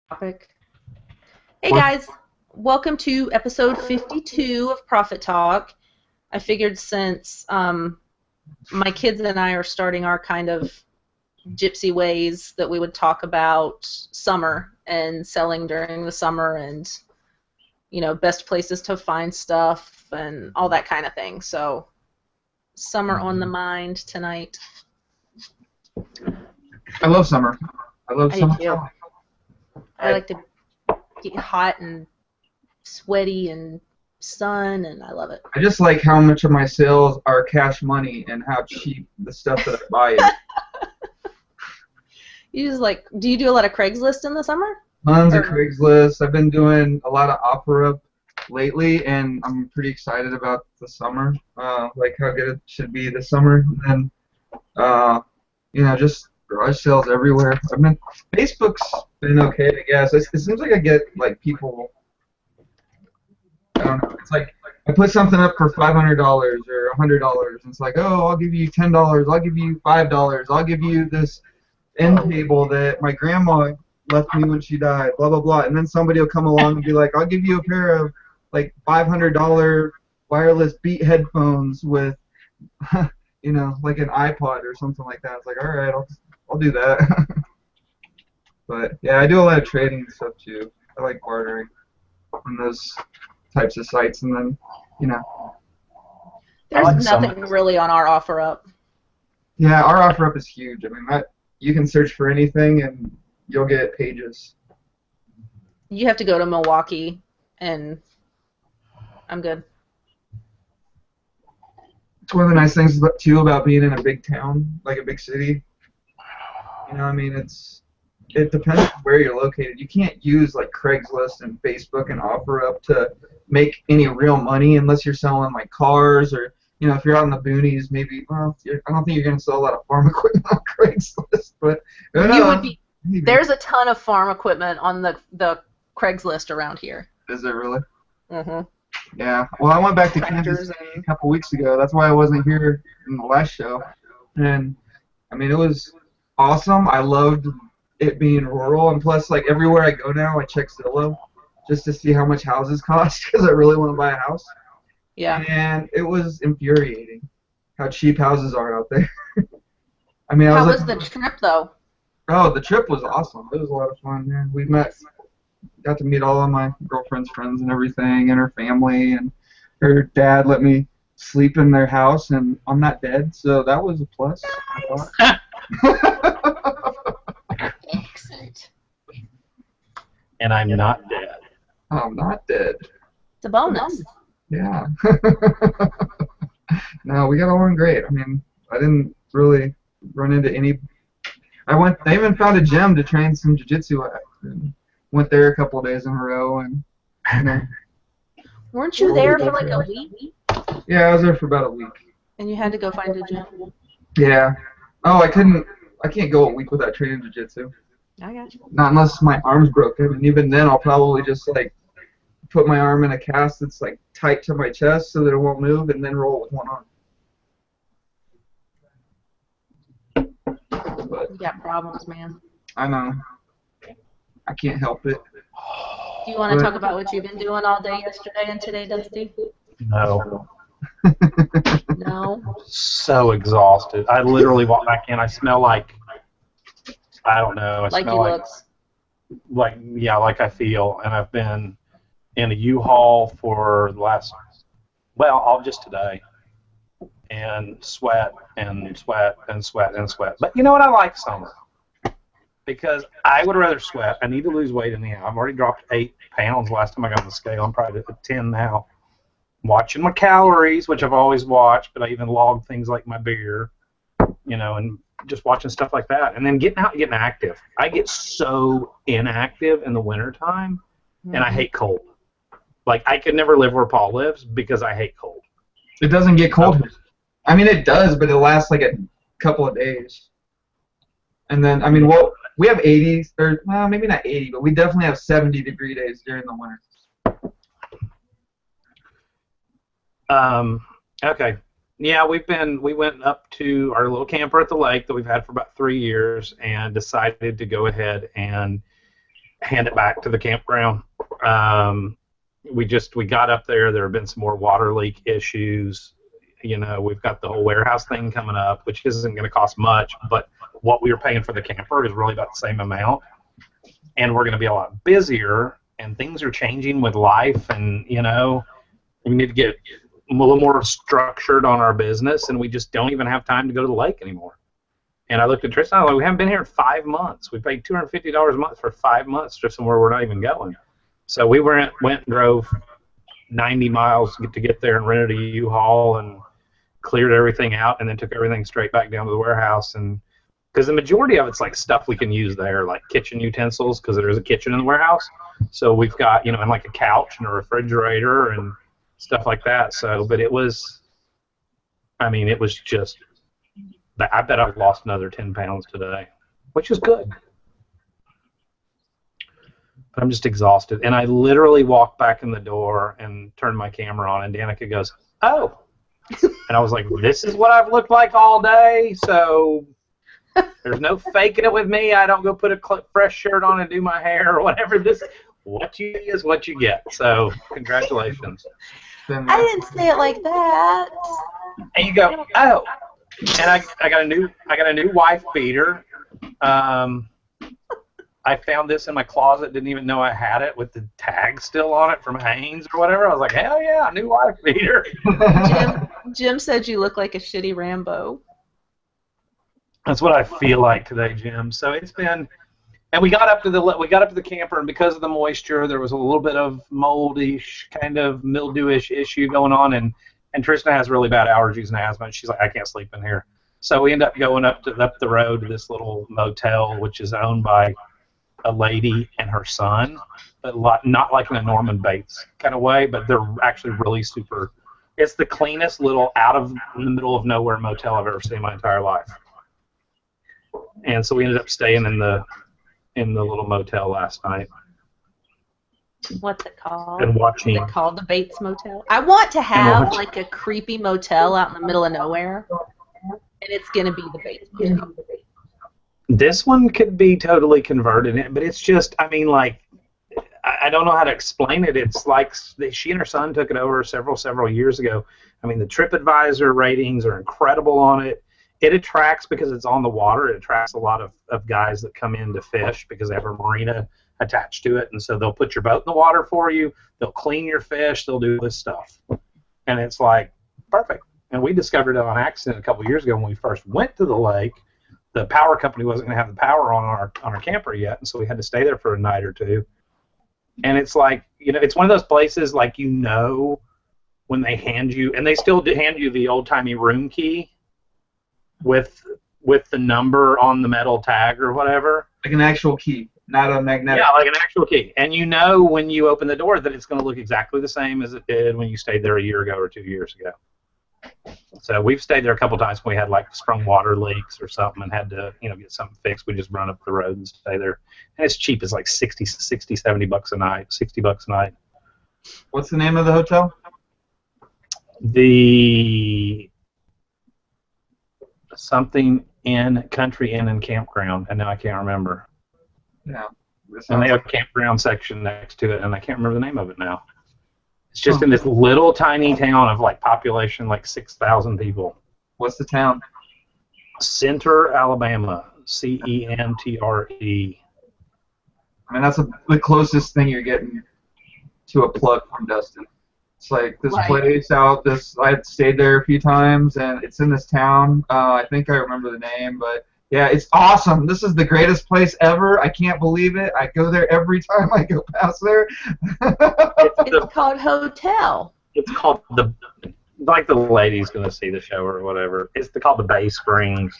Topic. Hey What? guys, welcome to episode 52 of Profit Talk. I figured since my kids and I are starting our kind of gypsy ways that we would talk about summer and selling during the summer and, best places to find stuff and all that kind of thing. So, summer on the mind tonight. I love summer. I love I do summer. too. I like to get hot and sweaty and sun, and I love it. I just like how much of my sales are cash money and how cheap the stuff that I buy is. Do you do a lot of Craigslist in the summer? Tons of Or- Craigslist. I've been doing a lot of OfferUp lately, and I'm pretty excited about the summer. Like how good it should be this summer. And just garage sales everywhere. Facebook's been okay, I guess. It seems like I get like people. I don't know. It's like I put something up for $500 or $100. And it's like, oh, I'll give you $10. I'll give you $5. I'll give you this end table that my grandma left me when she died. Blah blah blah. And then somebody will come along and be like, I'll give you a pair of like $500 wireless Beat headphones with, like an iPod or something like that. It's like, all right, I'll do that. But yeah, I do a lot of trading and stuff too. I like bartering on those types of sites, and then, There's like nothing really on our OfferUp. yeah, our OfferUp is huge. I mean, you can search for anything and you'll get pages. You have to go to Milwaukee, and I'm good. It's one of the nice things too about being in a big town, like a big city. I mean, it depends on where you're located. You can't use like Craigslist and Facebook and OfferUp to make any real money unless you're selling like cars or, if you're out in the boonies, maybe. Well, I don't think you're going to sell a lot of farm equipment on Craigslist, but You would be. maybe. There's a ton of farm equipment on the Craigslist around here. Is it really? Mhm. Yeah. Well, I went back to Tractors Kansas a couple weeks ago. That's why I wasn't here in the last show. And I mean, it was awesome. I loved it being rural, and plus, like everywhere I go now, I check Zillow just to see how much houses cost because I really want to buy a house. Yeah. And it was infuriating how cheap houses are out there. I mean, How was the trip though? Oh, the trip was awesome. It was a lot of fun. Yeah, got to meet all of my girlfriend's friends and everything, and her family, and her dad let me sleep in their house, and I'm not dead, so that was a plus. I thought. Excellent. And I'm not dead. I'm not dead. It's a bonus. Yeah. No, we got along great. I mean, I didn't really run into any. I even found a gym to train some jiu-jitsu at. And went there a couple of days in a row, and Weren't you there for like a week? yeah, I was there for about a week. And you had to go find a gym? Yeah. Oh, I can't go a week without training jiu-jitsu. I got you. Not unless my arm's broken, and even then I'll probably just like put my arm in a cast that's like tight to my chest so that it won't move, and then roll with one arm. But You got problems, man. I know. I can't help it. Do you want to talk about what you've been doing all day yesterday and today, Dusty? No. No? So exhausted. I literally walked back in. I smell like, I don't know. I Like he smell looks. like I feel. And I've been in a U-Haul for the last, all just today. And sweat and sweat and sweat and sweat. But you know what? I like summer. Because I would rather sweat. I need to lose weight anyhow. I've already dropped 8 pounds last time I got on the scale. I'm probably at 10 now. Watching my calories, which I've always watched, but I even log things like my beer, and just watching stuff like that. And then getting out and getting active. I get so inactive in the wintertime, and I hate cold. Like, I could never live where Paul lives because I hate cold. It doesn't get cold here. I mean, it does, but it lasts like a couple of days. And then, I mean, we have 80s, or well, maybe not 80, but we definitely have 70-degree days during the winter. Okay. Yeah, we went up to our little camper at the lake that we've had for about 3 years and decided to go ahead and hand it back to the campground. We got up there. There have been some more water leak issues. We've got the whole warehouse thing coming up, which isn't going to cost much, but what we were paying for the camper is really about the same amount. And we're going to be a lot busier, and things are changing with life, and, we need to get a little more structured on our business, and we just don't even have time to go to the lake anymore. And I looked at Tristan, I was like, we haven't been here in 5 months. We paid $250 a month for 5 months just somewhere we're not even going. So we went and drove 90 miles to get there and rented a U-Haul and cleared everything out and then took everything straight back down to the warehouse. And because the majority of it's like stuff we can use there, like kitchen utensils, because there is a kitchen in the warehouse. So we've got, and like a couch and a refrigerator and stuff like that. So, but it was just, I bet I've lost another 10 pounds today, which is good. But I'm just exhausted. And I literally walked back in the door and turned my camera on, and Danica goes, "Oh." And I was like, this is what I've looked like all day, so there's no faking it with me. I don't go put a fresh shirt on and do my hair or whatever. What you see is what you get. So congratulations. I didn't say it like that. And you go, "Oh." And I got a new wife beater. I found this in my closet, didn't even know I had it, with the tag still on it from Hanes or whatever. I was like, hell yeah, new wife beater. Jim said you look like a shitty Rambo. That's what I feel like today, Jim. So it's been, and we got up to the camper, and because of the moisture, there was a little bit of moldish, kind of mildewish issue going on, and Tristan has really bad allergies and asthma, and she's like, I can't sleep in here. So we end up going up the road to this little motel, which is owned by a lady and her son, but not like in a Norman Bates kind of way, but they're actually really super. It's the cleanest little out of the middle of nowhere motel I've ever seen in my entire life. And so we ended up staying in the little motel last night. What's it called? And watching. Is it called the Bates Motel? I want to have like a creepy motel out in the middle of nowhere, and it's gonna be the Bates Motel. This one could be totally converted, but it's just, I don't know how to explain it. It's like she and her son took it over several years ago. The TripAdvisor ratings are incredible on it. It attracts, because it's on the water, it attracts a lot of guys that come in to fish because they have a marina attached to it, and so they'll put your boat in the water for you, they'll clean your fish, they'll do this stuff. And it's like, perfect. And we discovered it on accident a couple years ago when we first went to the lake. The power company wasn't going to have the power on our camper yet, and so we had to stay there for a night or two. And it's like, it's one of those places, like, when they hand you, and they still hand you the old-timey room key with the number on the metal tag or whatever. Like an actual key, not a magnetic. Yeah, like an actual key. And when you open the door that it's going to look exactly the same as it did when you stayed there a year ago or 2 years ago. So we've stayed there a couple times when we had like sprung water leaks or something and had to, get something fixed. We just run up the road and stay there. And it's cheap. It's like $70 a night, $60 a night. What's the name of the hotel? The something in Country Inn and Campground, and now I can't remember. Yeah. And they have a campground section next to it, and I can't remember the name of it now. It's just in this little tiny town of like population like 6,000 people. What's the town? Center, Alabama. Centre. That's the closest thing you're getting to a plug from Dustin. It's like this place out. I stayed there a few times, and it's in this town. I think I remember the name, but yeah, it's awesome. This is the greatest place ever. I can't believe it. I go there every time I go past there. It's called Hotel. It's called like the lady's gonna see the show or whatever. It's called the Bay Springs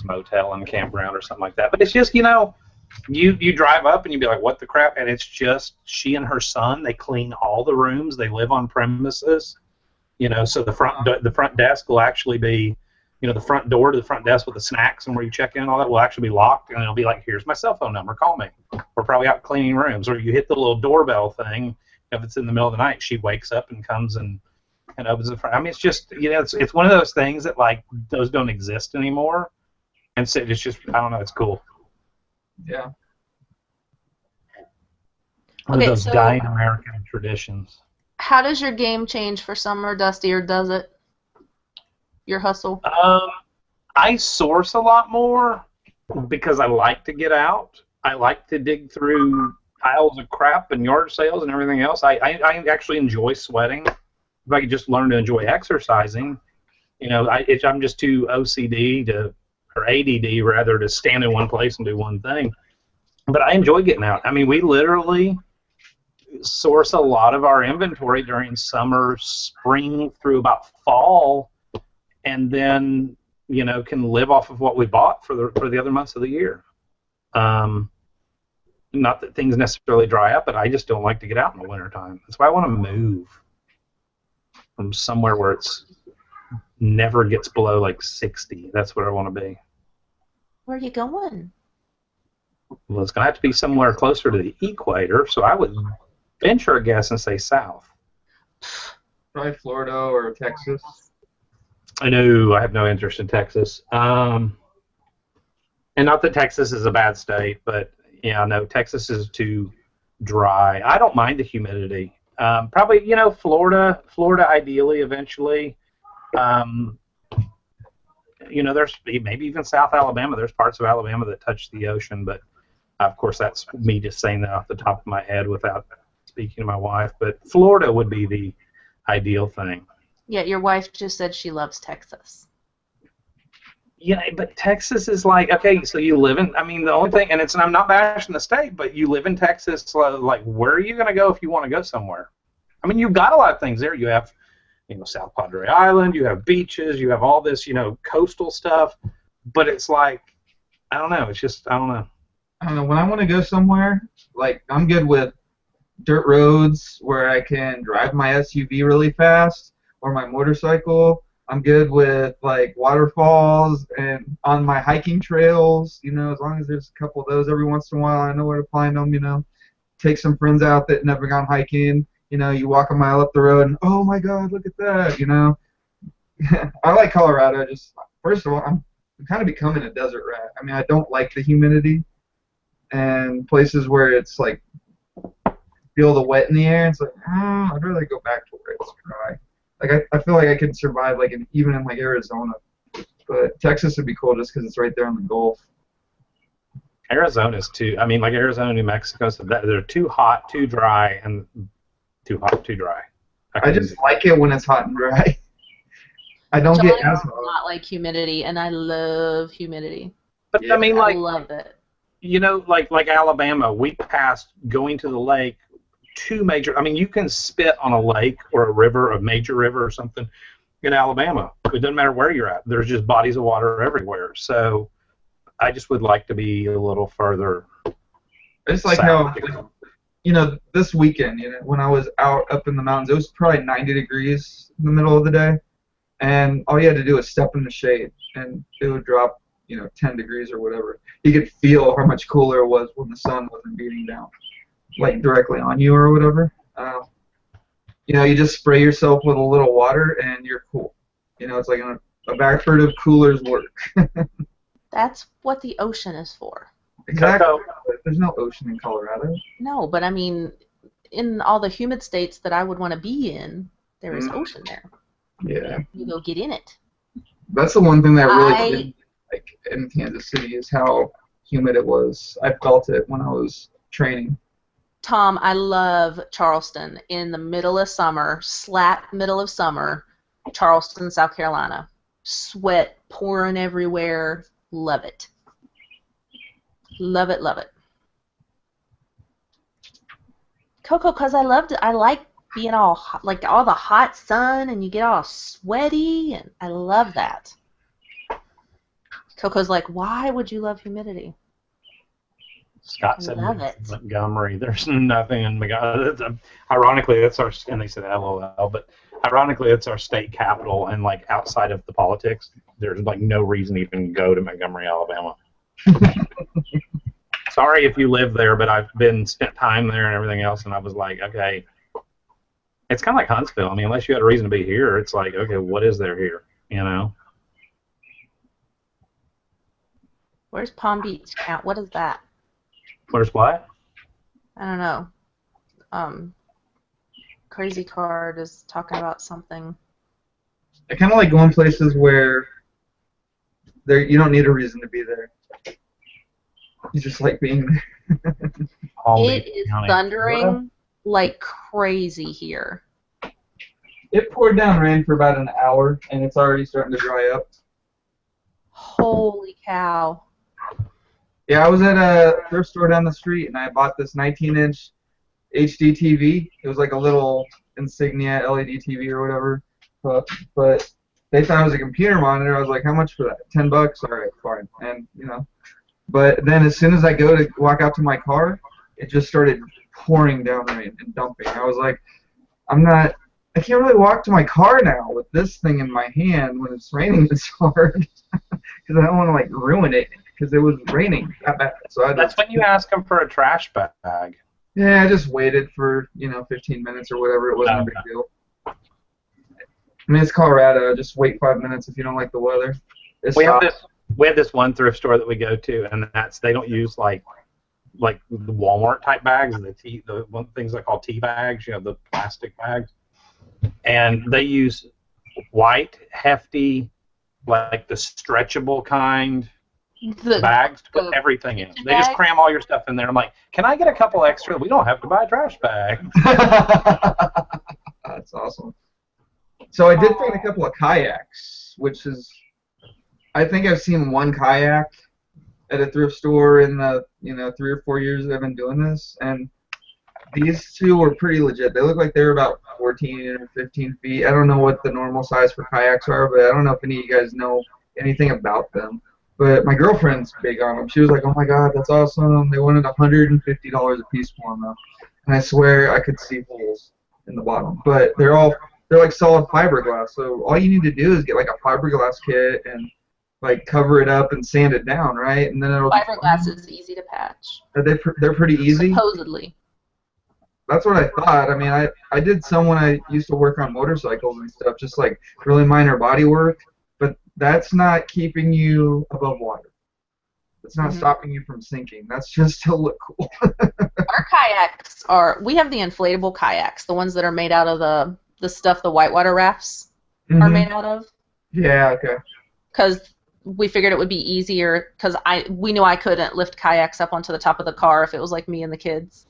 Motel and Campground or something like that. But it's just, you drive up and you be like, what the crap? And it's just she and her son. They clean all the rooms. They live on premises. So the front desk will actually be, the front door to the front desk with the snacks and where you check in and all that will actually be locked, and it'll be like, here's my cell phone number, call me. We're probably out cleaning rooms. Or you hit the little doorbell thing. If it's in the middle of the night, she wakes up and comes and opens the front. It's just, it's one of those things that, like, those don't exist anymore. And so it's just, I don't know, it's cool. Yeah. One of Okay, those so dying American traditions. how does your game change for summer, Dusty, or does it? Your hustle? Um, I source a lot more because I like to get out. I like to dig through piles of crap and yard sales and everything else. I actually enjoy sweating. If I could just learn to enjoy exercising, I'm just too OCD or ADD rather, to stand in one place and do one thing. But I enjoy getting out. I mean, we literally source a lot of our inventory during summer, spring through about fall, and then can live off of what we bought for the other months of the year. Not that things necessarily dry up, but I just don't like to get out in the wintertime. That's why I want to move from somewhere where it's never gets below like 60. That's where I want to be. Where are you going? Well, it's going to have to be somewhere closer to the equator, so I would venture a guess and say south. Probably Florida or Texas. I know I have no interest in Texas. And not that Texas is a bad state, but yeah, no, Texas is too dry. I don't mind the humidity. Probably, Florida ideally eventually. There's maybe even South Alabama. There's parts of Alabama that touch the ocean, but of course that's me just saying that off the top of my head without speaking to my wife. But Florida would be the ideal thing. Yeah, your wife just said she loves Texas. Yeah, but Texas is like, okay, so you live in, the only thing, and I'm not bashing the state, but you live in Texas, so like, where are you going to go if you want to go somewhere? I mean, you've got a lot of things there. You have, South Padre Island, you have beaches, you have all this, coastal stuff, but it's like, I don't know, it's just, I don't know. I don't know, when I want to go somewhere, like, I'm good with dirt roads where I can drive my SUV really fast, or my motorcycle. I'm good with like waterfalls and on my hiking trails, as long as there's a couple of those every once in a while, I know where to find them, Take some friends out that never gone hiking, you walk a mile up the road and, oh my God, look at that, I like Colorado. Just, first of all, I'm kind of becoming a desert rat. I mean, I don't like the humidity and places where it's like, feel the wet in the air. It's like, I'd rather go back to where it's dry. Like I feel like I could survive even in like Arizona, but Texas would be cool just because it's right there on the Gulf. Arizona's too. I mean, like Arizona, New Mexico, so they're too hot, too dry, and too hot, too dry. I just like it when it's hot and dry. I don't John get as does not like humidity, and I love humidity. But yeah, I mean, like, I love it. Like Alabama, we passed going to the lake. Two major, you can spit on a lake or a river, a major river or something in Alabama. It doesn't matter where you're at. There's just bodies of water everywhere. So I just would like to be a little further. It's like how, this weekend, when I was out up in the mountains, it was probably 90 degrees in the middle of the day. And all you had to do was step in the shade, and it would drop, 10 degrees or whatever. You could feel how much cooler it was when the sun wasn't beating down, like directly on you or whatever. You just spray yourself with a little water and you're cool. It's like a backford of coolers work. That's what the ocean is for. Exactly. There's no ocean in Colorado. No, but I mean, in all the humid states that I would want to be in, there is ocean there. Yeah. You go get in it. That's the one thing that really didn't like in Kansas City is how humid it was. I felt it when I was training. Tom, I love Charleston in the middle of summer, slap middle of summer, Charleston, South Carolina. Sweat pouring everywhere. Love it. Love it, love it. Coco, because I like being all hot, like all the hot sun and you get all sweaty, and I love that. Coco's like, why would you love humidity? Scott said Montgomery. There's nothing in Montgomery. Ironically, that's our, and they said LOL, but ironically, it's our state capital, and like outside of the politics, there's like no reason to even go to Montgomery, Alabama. Sorry if you live there, but I've spent time there and everything else, and I was like, okay, it's kind of like Huntsville. I mean, unless you had a reason to be here, it's like, okay, what is there here? Where's Palm Beach? What is that? Where's what? I don't know. Crazy Card is talking about something. I kind of like going places where you don't need a reason to be there. You just like being there. It is thundering like crazy here. It poured down rain for about an hour, and it's already starting to dry up. Holy cow. Yeah, I was at a thrift store down the street, and I bought this 19-inch HD TV. It was like a little Insignia LED TV or whatever. But they thought it was a computer monitor. I was like, how much for that? $10? All right, fine. And, you know. But then as soon as I go to walk out to my car, it just started pouring down rain and dumping. I was like, I can't really walk to my car now with this thing in my hand when it's raining this hard because I don't want to like ruin it because it was raining that bad. So that's when you ask them for a trash bag. Yeah, I just waited for 15 minutes or whatever. It wasn't a big deal. I mean, it's Colorado. Just wait 5 minutes if you don't like the weather. We have this one thrift store that we go to, and they don't use like the Walmart type bags, the things they call tea bags, the plastic bags. And they use white, hefty, like the stretchable kind bags to put everything in. They just cram all your stuff in there. I'm like, can I get a couple extra? We don't have to buy a trash bag. That's awesome. So I did find a couple of kayaks, which is, I think I've seen one kayak at a thrift store in the 3 or 4 years that I've been doing this, and these two were pretty legit. They look like they're about 14 or 15 feet. I don't know what the normal size for kayaks are, but I don't know if any of you guys know anything about them. But my girlfriend's big on them. She was like, oh my god, that's awesome. They wanted $150 a piece for them, though. And I swear I could see holes in the bottom. But they're like solid fiberglass. So all you need to do is get like a fiberglass kit and like cover it up and sand it down, right? And then it'll fiberglass is easy to patch. They're pretty easy? Supposedly. That's what I thought. I mean, I did some when I used to work on motorcycles and stuff, just like really minor body work, but that's not keeping you above water. It's not stopping you from sinking. That's just to look cool. Our kayaks we have the inflatable kayaks, the ones that are made out of the stuff the whitewater rafts are made out of. Yeah, okay. Because we figured it would be easier, because we knew I couldn't lift kayaks up onto the top of the car if it was like me and the kids.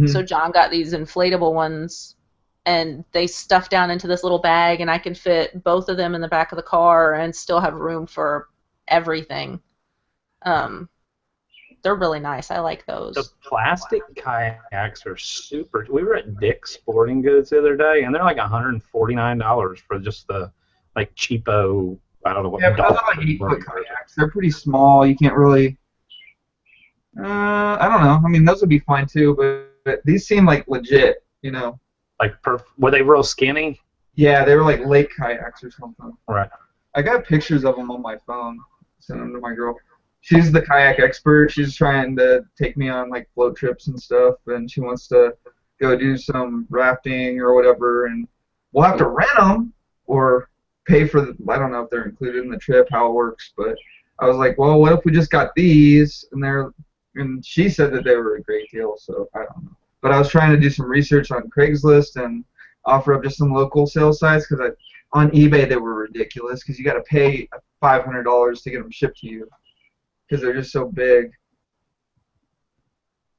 So John got these inflatable ones, and they stuff down into this little bag, and I can fit both of them in the back of the car and still have room for everything. They're really nice. I like those. The plastic kayaks are super. We were at Dick's Sporting Goods the other day, and they're like $149 for just the like cheapo. I don't know what. Yeah, but those are like 8-foot kayaks. They're pretty small. You can't really. I don't know. I mean, those would be fine too, but these seem like legit, Like, were they real skinny? Yeah, they were like lake kayaks or something. Right. I got pictures of them on my phone. Sent them to my girl. She's the kayak expert. She's trying to take me on like float trips and stuff, and she wants to go do some rafting or whatever, and we'll have to rent them or pay for I don't know if they're included in the trip, how it works, but I was like, well, what if we just got these, and she said that they were a great deal, so I don't know. But I was trying to do some research on Craigslist and offer up just some local sales sites, because on eBay they were ridiculous, because you got to pay $500 to get them shipped to you, because they're just so big.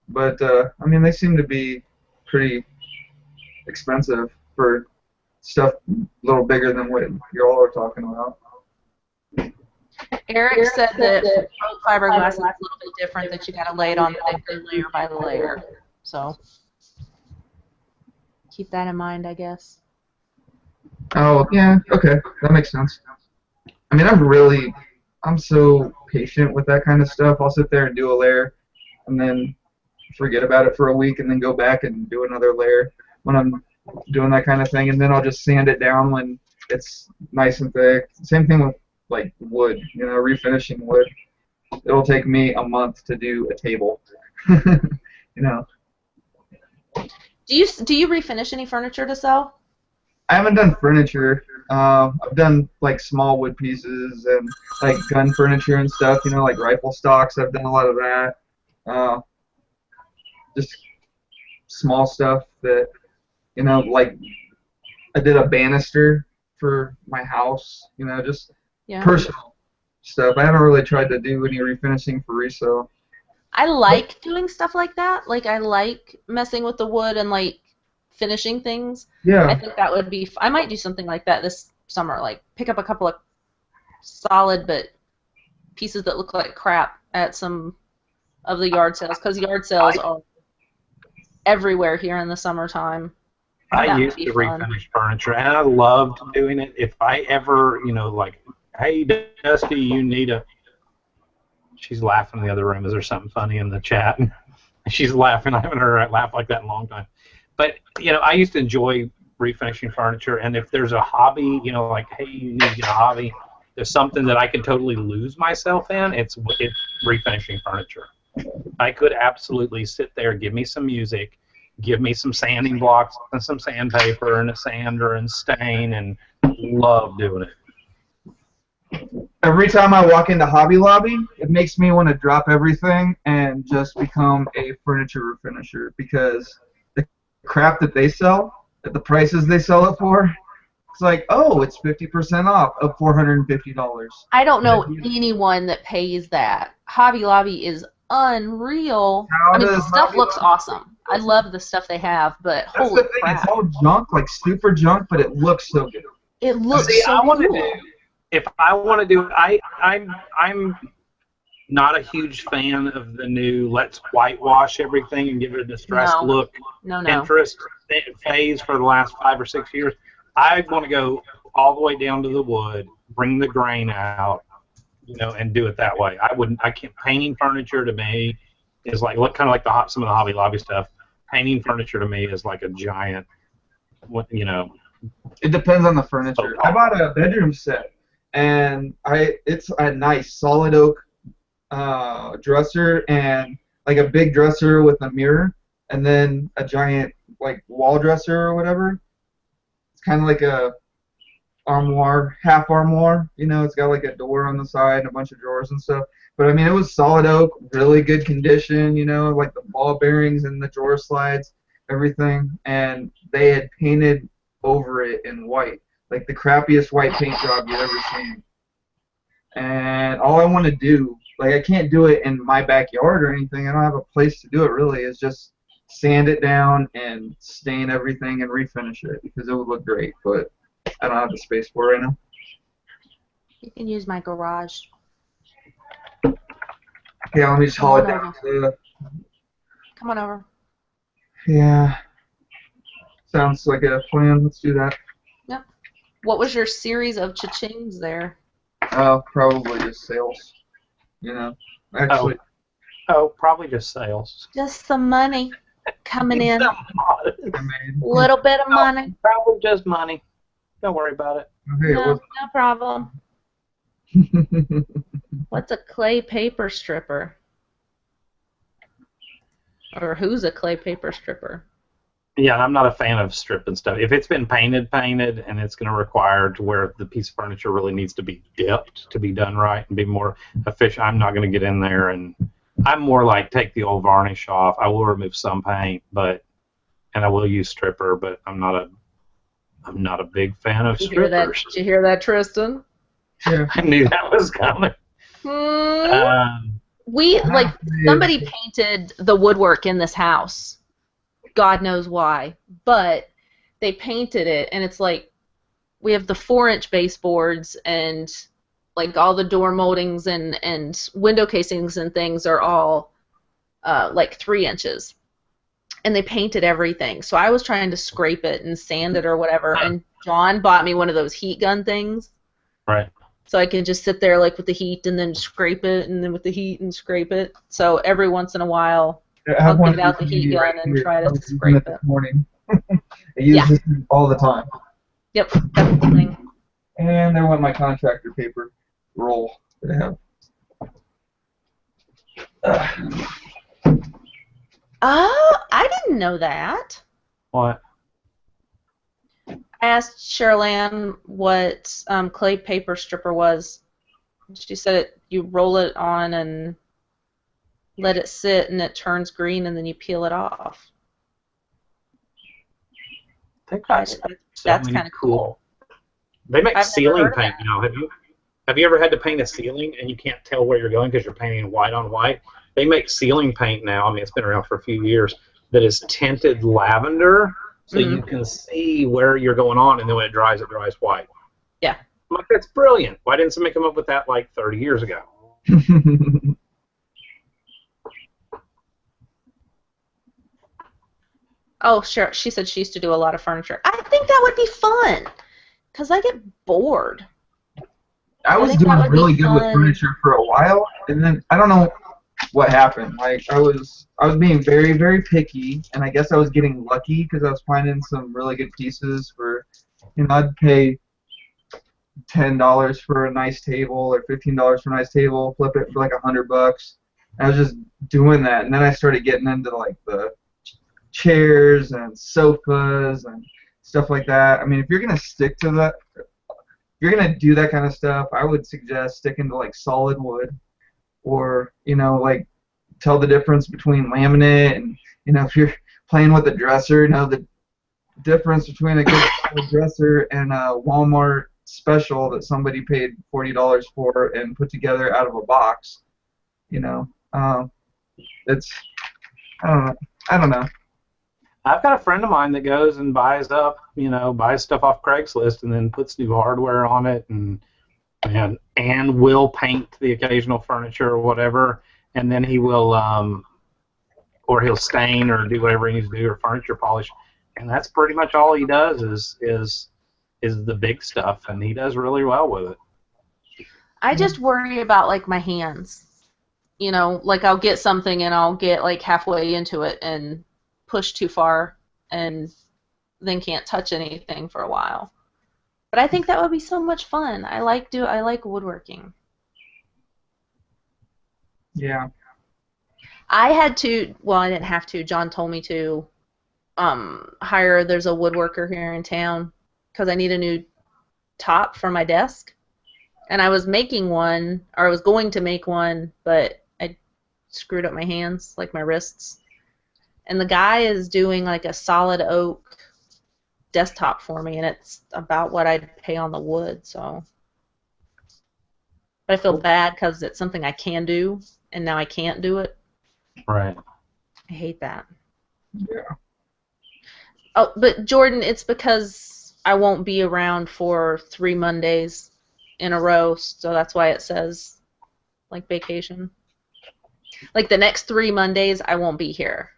But, I mean, they seem to be pretty expensive for stuff a little bigger than what you all are talking about. Eric said that fiberglass is a little bit different, that you got to lay it on thicker layer by layer. So keep that in mind, I guess. Oh, yeah, okay. That makes sense. I mean, I'm so patient with that kind of stuff. I'll sit there and do a layer and then forget about it for a week and then go back and do another layer when I'm doing that kind of thing, and then I'll just sand it down when it's nice and thick. Same thing with like wood, refinishing wood. It'll take me a month to do a table. Do you refinish any furniture to sell? I haven't done furniture. I've done like small wood pieces and like gun furniture and stuff, like rifle stocks. I've done a lot of that. Just small stuff that, like I did a banister for my house, just personal stuff. I haven't really tried to do any refinishing for resale. I like doing stuff like that. Like, I like messing with the wood and, like, finishing things. Yeah. I think that would be... I might do something like that this summer. Like, pick up a couple of solid but pieces that look like crap at some of the yard sales. Because yard sales are everywhere here in the summertime. I used to refinish furniture, and I loved doing it. If I ever, like, hey, Dusty, you need a... She's laughing in the other room. Is there something funny in the chat? She's laughing. I haven't heard her laugh like that in a long time. But, I used to enjoy refinishing furniture, and if there's a hobby, like, hey, you need to get a hobby, there's something that I can totally lose myself in, it's refinishing furniture. I could absolutely sit there, give me some music, give me some sanding blocks and some sandpaper and a sander and stain, and love doing it. Every time I walk into Hobby Lobby, it makes me want to drop everything and just become a furniture refinisher, because the crap that they sell, at the prices they sell it for, it's like, oh, it's 50% off of $450. I don't know anyone that pays that. Hobby Lobby is unreal. I mean, the stuff looks awesome. I love the stuff they have, but holy crap. It's all junk, like super junk, but it looks so good. It looks so cool. If I want to do it, I'm not a huge fan of the new let's whitewash everything and give it a distressed look interest phase for the last 5 or 6 years. I want to go all the way down to the wood, bring the grain out, and do it that way. I can't. Painting furniture to me is like kind of like some of the Hobby Lobby stuff. Painting furniture to me is like a giant, It depends on the furniture. I bought a bedroom set, and it's a nice solid oak dresser, and like a big dresser with a mirror, and then a giant like wall dresser or whatever. It's kind of like a armoire, half armoire. It's got like a door on the side and a bunch of drawers and stuff. But I mean, it was solid oak, really good condition. Like the ball bearings and the drawer slides, everything. And they had painted over it in white, like the crappiest white paint job you've ever seen. And all I want to do, like, I can't do it in my backyard or anything. I don't have a place to do it really. Is just sand it down and stain everything and refinish it, because it would look great. But I don't have the space for it right now. You can use my garage. Yeah, let me just haul it down. Come on over. Yeah. Sounds like a plan. Let's do that. Yep. What was your series of cha-chings there? Probably just sales. Actually. Oh, probably just sales. Just some money coming in. Little bit of money. Probably just money. Don't worry about it. Okay, no problem. What's a clay paper stripper? Or who's a clay paper stripper? Yeah, I'm not a fan of stripping stuff. If it's been painted, and it's going to require to where the piece of furniture really needs to be dipped to be done right and be more efficient, I'm not going to get in there. And I'm more like take the old varnish off. I will remove some paint, and I will use stripper, but I'm not a big fan of strippers. Did you hear that, Tristan? Yeah. I knew that was coming. Somebody painted the woodwork in this house. God knows why, but they painted it, and it's like we have the 4-inch baseboards, and like all the door moldings and window casings and things are all like 3 inches, and they painted everything. So I was trying to scrape it and sand it or whatever, and John bought me one of those heat gun things. Right. So I can just sit there like with the heat and then scrape it, and then with the heat and scrape it. So every once in a while, I'll get out the heat gun and try to scrape it. This morning. I use this all the time. Yep, that's the thing. And there went my contractor paper roll that I have. Oh, I didn't know that. What? I asked Cheryl-Ann what clay paper stripper was. She said you roll it on and let it sit, and it turns green, and then you peel it off. They've got so That's many kind of cool. They make I've never ceiling heard of paint that. now. Have you ever had to paint a ceiling and you can't tell where you're going because you're painting white on white? They make ceiling paint now. I mean, it's been around for a few years. That is tinted lavender, so you can see where you're going on, and then when it dries white. Yeah. I'm like, that's brilliant. Why didn't somebody come up with that like 30 years ago? Oh, sure. She said she used to do a lot of furniture. I think that would be fun, because I get bored. I was think that doing would be really good with fun. furniture for a while, and then I don't know what happened. Like I was being very, very picky, and I guess I was getting lucky because I was finding some really good pieces for, I'd pay $10 for a nice table or $15 for a nice table, flip it for like $100. I was just doing that, and then I started getting into like the chairs and sofas and stuff like that. I mean, if you're gonna stick to that, if you're gonna do that kind of stuff, I would suggest sticking to like solid wood, or like tell the difference between laminate and if you're playing with a dresser, the difference between a good solid dresser and a Walmart special that somebody paid $40 for and put together out of a box. It's I don't know. I've got a friend of mine that goes and buys stuff off Craigslist and then puts new hardware on it and will paint the occasional furniture or whatever, and then he will or he'll stain or do whatever he needs to do or furniture polish, and that's pretty much all he does is the big stuff, and he does really well with it. I just worry about like my hands. Like I'll get something and I'll get like halfway into it and push too far and then can't touch anything for a while. But I think that would be so much fun. I like woodworking. Yeah. I didn't have to. John told me to hire. There's a woodworker here in town because I need a new top for my desk, and I was making one, or I was going to make one, but I screwed up my hands, like my wrists. And the guy is doing like a solid oak desktop for me, and it's about what I'd pay on the wood. So, but I feel bad because it's something I can do, and now I can't do it. Right. I hate that. Yeah. Oh, but Jordan, it's because I won't be around for 3 Mondays in a row, so that's why it says like vacation. Like the next 3 Mondays, I won't be here.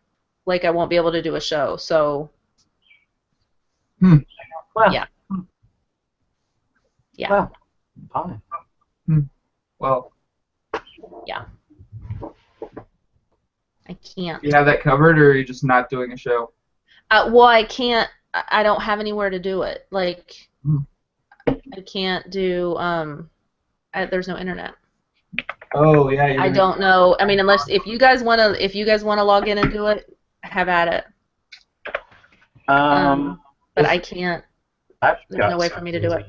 Like I won't be able to do a show. So. Well. Yeah. Yeah. Well, fine. Well. Yeah. I can't. You have that covered, or are you just not doing a show? Well, I can't. I don't have anywhere to do it. Like, I can't do. There's no internet. Oh yeah. I don't know. I mean, unless if you guys wanna log in and do it, have at it. But I can't. There's no way for me to do it.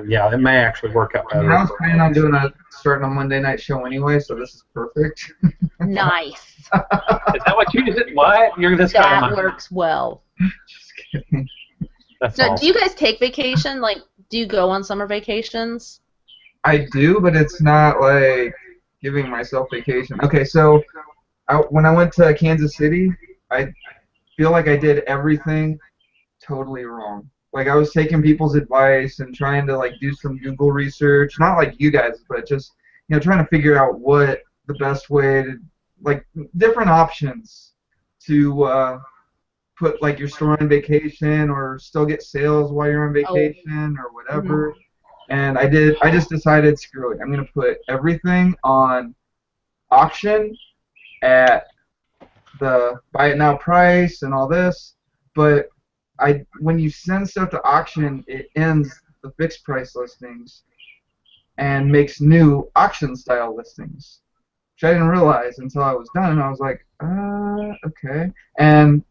Yeah, it may actually work out better. I was planning on starting a Monday night show anyway, so this is perfect. Nice. Is that what you did? What? You're this guy. That works well. Just kidding. That's So, awesome. do you guys take vacation? Like, do you go on summer vacations? I do, but it's not like giving myself vacation. Okay, so when I went to Kansas City, I feel like I did everything totally wrong. Like I was taking people's advice and trying to like do some Google research, not like you guys, but just trying to figure out what the best way to, like, different options to put like your store on vacation or still get sales while you're on vacation or whatever. And I just decided, screw it, I'm gonna put everything on auction at the buy it now price and all this, but when you send stuff to auction, it ends the fixed price listings and makes new auction style listings, which I didn't realize until I was done. And I was like, okay. And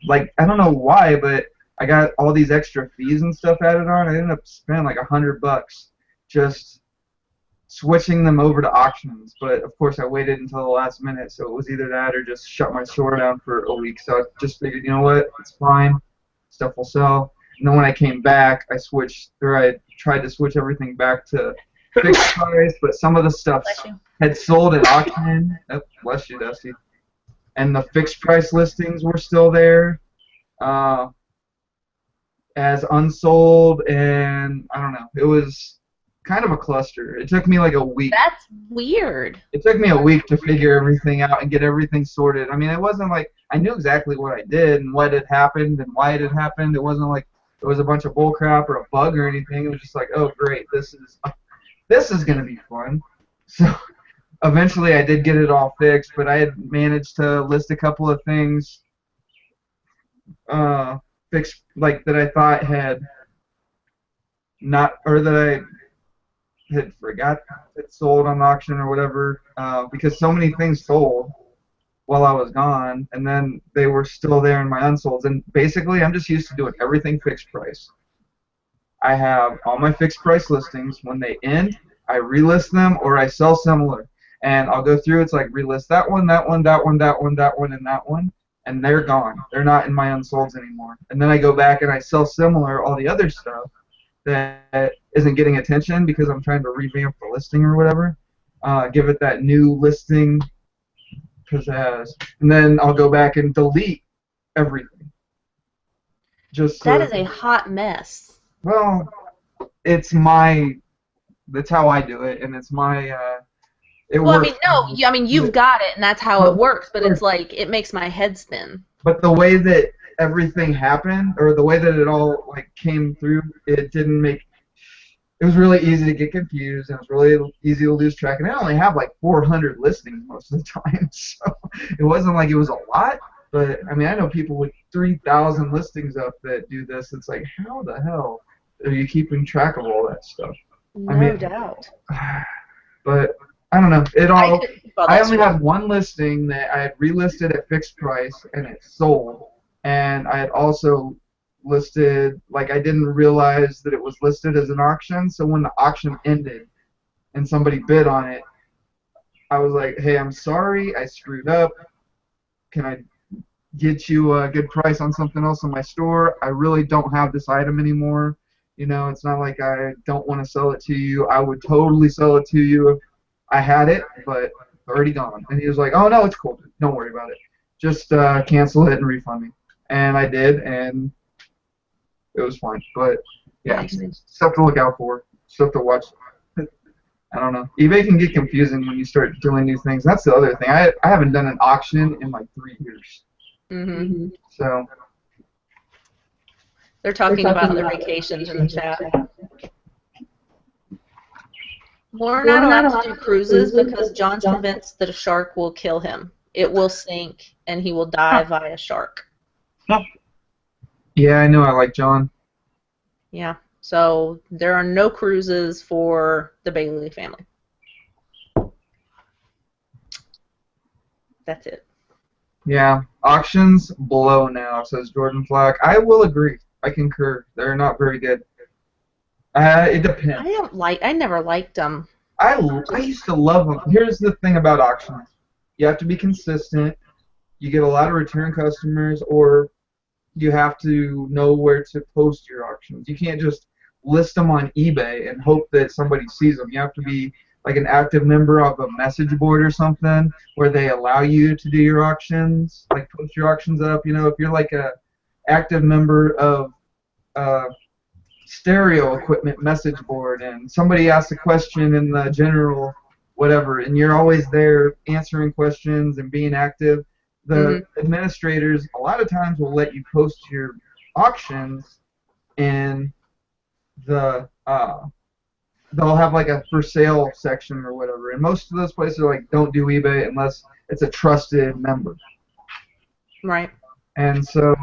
like, I don't know why, but I got all these extra fees and stuff added on. I ended up spending like $100 just switching them over to auctions, but of course I waited until the last minute, so it was either that or just shut my store down for a week. So I just figured, you know what, it's fine, stuff will sell. And then when I came back, I tried to switch everything back to fixed price, but some of the stuff had sold at auction. Oh, bless you, Dusty. And the fixed price listings were still there as unsold, and I don't know. It was kind of a cluster. It took me like a week. That's weird. It took me a week to figure everything out and get everything sorted. I mean, it wasn't like I knew exactly what I did and what had happened and why it had happened. It wasn't like it was a bunch of bull crap or a bug or anything. It was just like, oh, great, this is going to be fun. So eventually I did get it all fixed, but I had managed to list a couple of things fixed, like that I thought had not, or that I had forgot it sold on auction or whatever, because so many things sold while I was gone, and then they were still there in my unsolds. And basically, I'm just used to doing everything fixed price. I have all my fixed price listings. When they end, I relist them or I sell similar. And I'll go through, it's like relist that one, that one, that one, that one, that one, and that one, and they're gone. They're not in my unsolds anymore. And then I go back and I sell similar all the other stuff that isn't getting attention because I'm trying to revamp the listing or whatever. Give it that new listing pizzazz. And then I'll go back and delete everything. That is a hot mess. Well, that's how I do it, and it's my it well, works. I mean, you've got it, and that's how it works, but it's like, it makes my head spin. But the way that everything happened, or the way that it all like came through, it was really easy to get confused, and it was really easy to lose track. And I only have like 400 listings most of the time, so it wasn't like it was a lot. But I mean, I know people with 3,000 listings up that do this. It's like, how the hell are you keeping track of all that stuff? No doubt. But I don't know. I only had one listing that I had relisted at fixed price, and it sold. And I had also listed, like, I didn't realize that it was listed as an auction, so when the auction ended and somebody bid on it, I was like, hey, I'm sorry, I screwed up. Can I get you a good price on something else in my store? I really don't have this item anymore. You know, it's not like I don't want to sell it to you. I would totally sell it to you if I had it, but it's already gone. And he was like, oh, no, it's cool. Don't worry about it. Just cancel it and refund me. And I did, and it was fine. But, yeah, stuff to look out for, stuff to watch. I don't know. eBay can get confusing when you start doing new things. That's the other thing. I haven't done an auction in like 3 years. Mm-hmm. So they're talking about their vacations in the chat. We're not allowed to do cruises because John's convinced that a shark will kill him. It will sink, and he will die via shark. No. Yeah, I know. I like John. Yeah. So there are no cruises for the Bailey family. That's it. Yeah, auctions blow now, says Jordan Flack. I will agree. I concur. They're not very good. It depends. I never liked them. I used to love them. Here's the thing about auctions. You have to be consistent. You get a lot of return customers, or you have to know where to post your auctions. You can't just list them on eBay and hope that somebody sees them. You have to be like an active member of a message board or something where they allow you to do your auctions, like post your auctions up. You know, if you're like a active member of stereo equipment message board and somebody asks a question in the general whatever, and you're always there answering questions and being active, the administrators a lot of times will let you post your auctions in the they'll have like a for sale section or whatever, and most of those places are like, don't do eBay unless it's a trusted member. Right. And so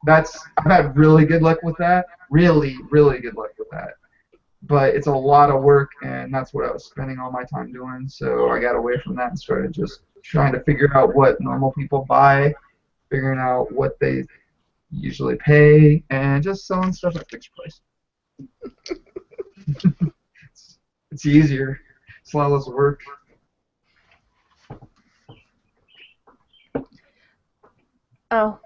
I've had really good luck with that. Really, really good luck with that. But it's a lot of work, and that's what I was spending all my time doing. So I got away from that and started just trying to figure out what normal people buy, figuring out what they usually pay, and just selling stuff at fixed price. It's easier. It's a lot less work. Oh.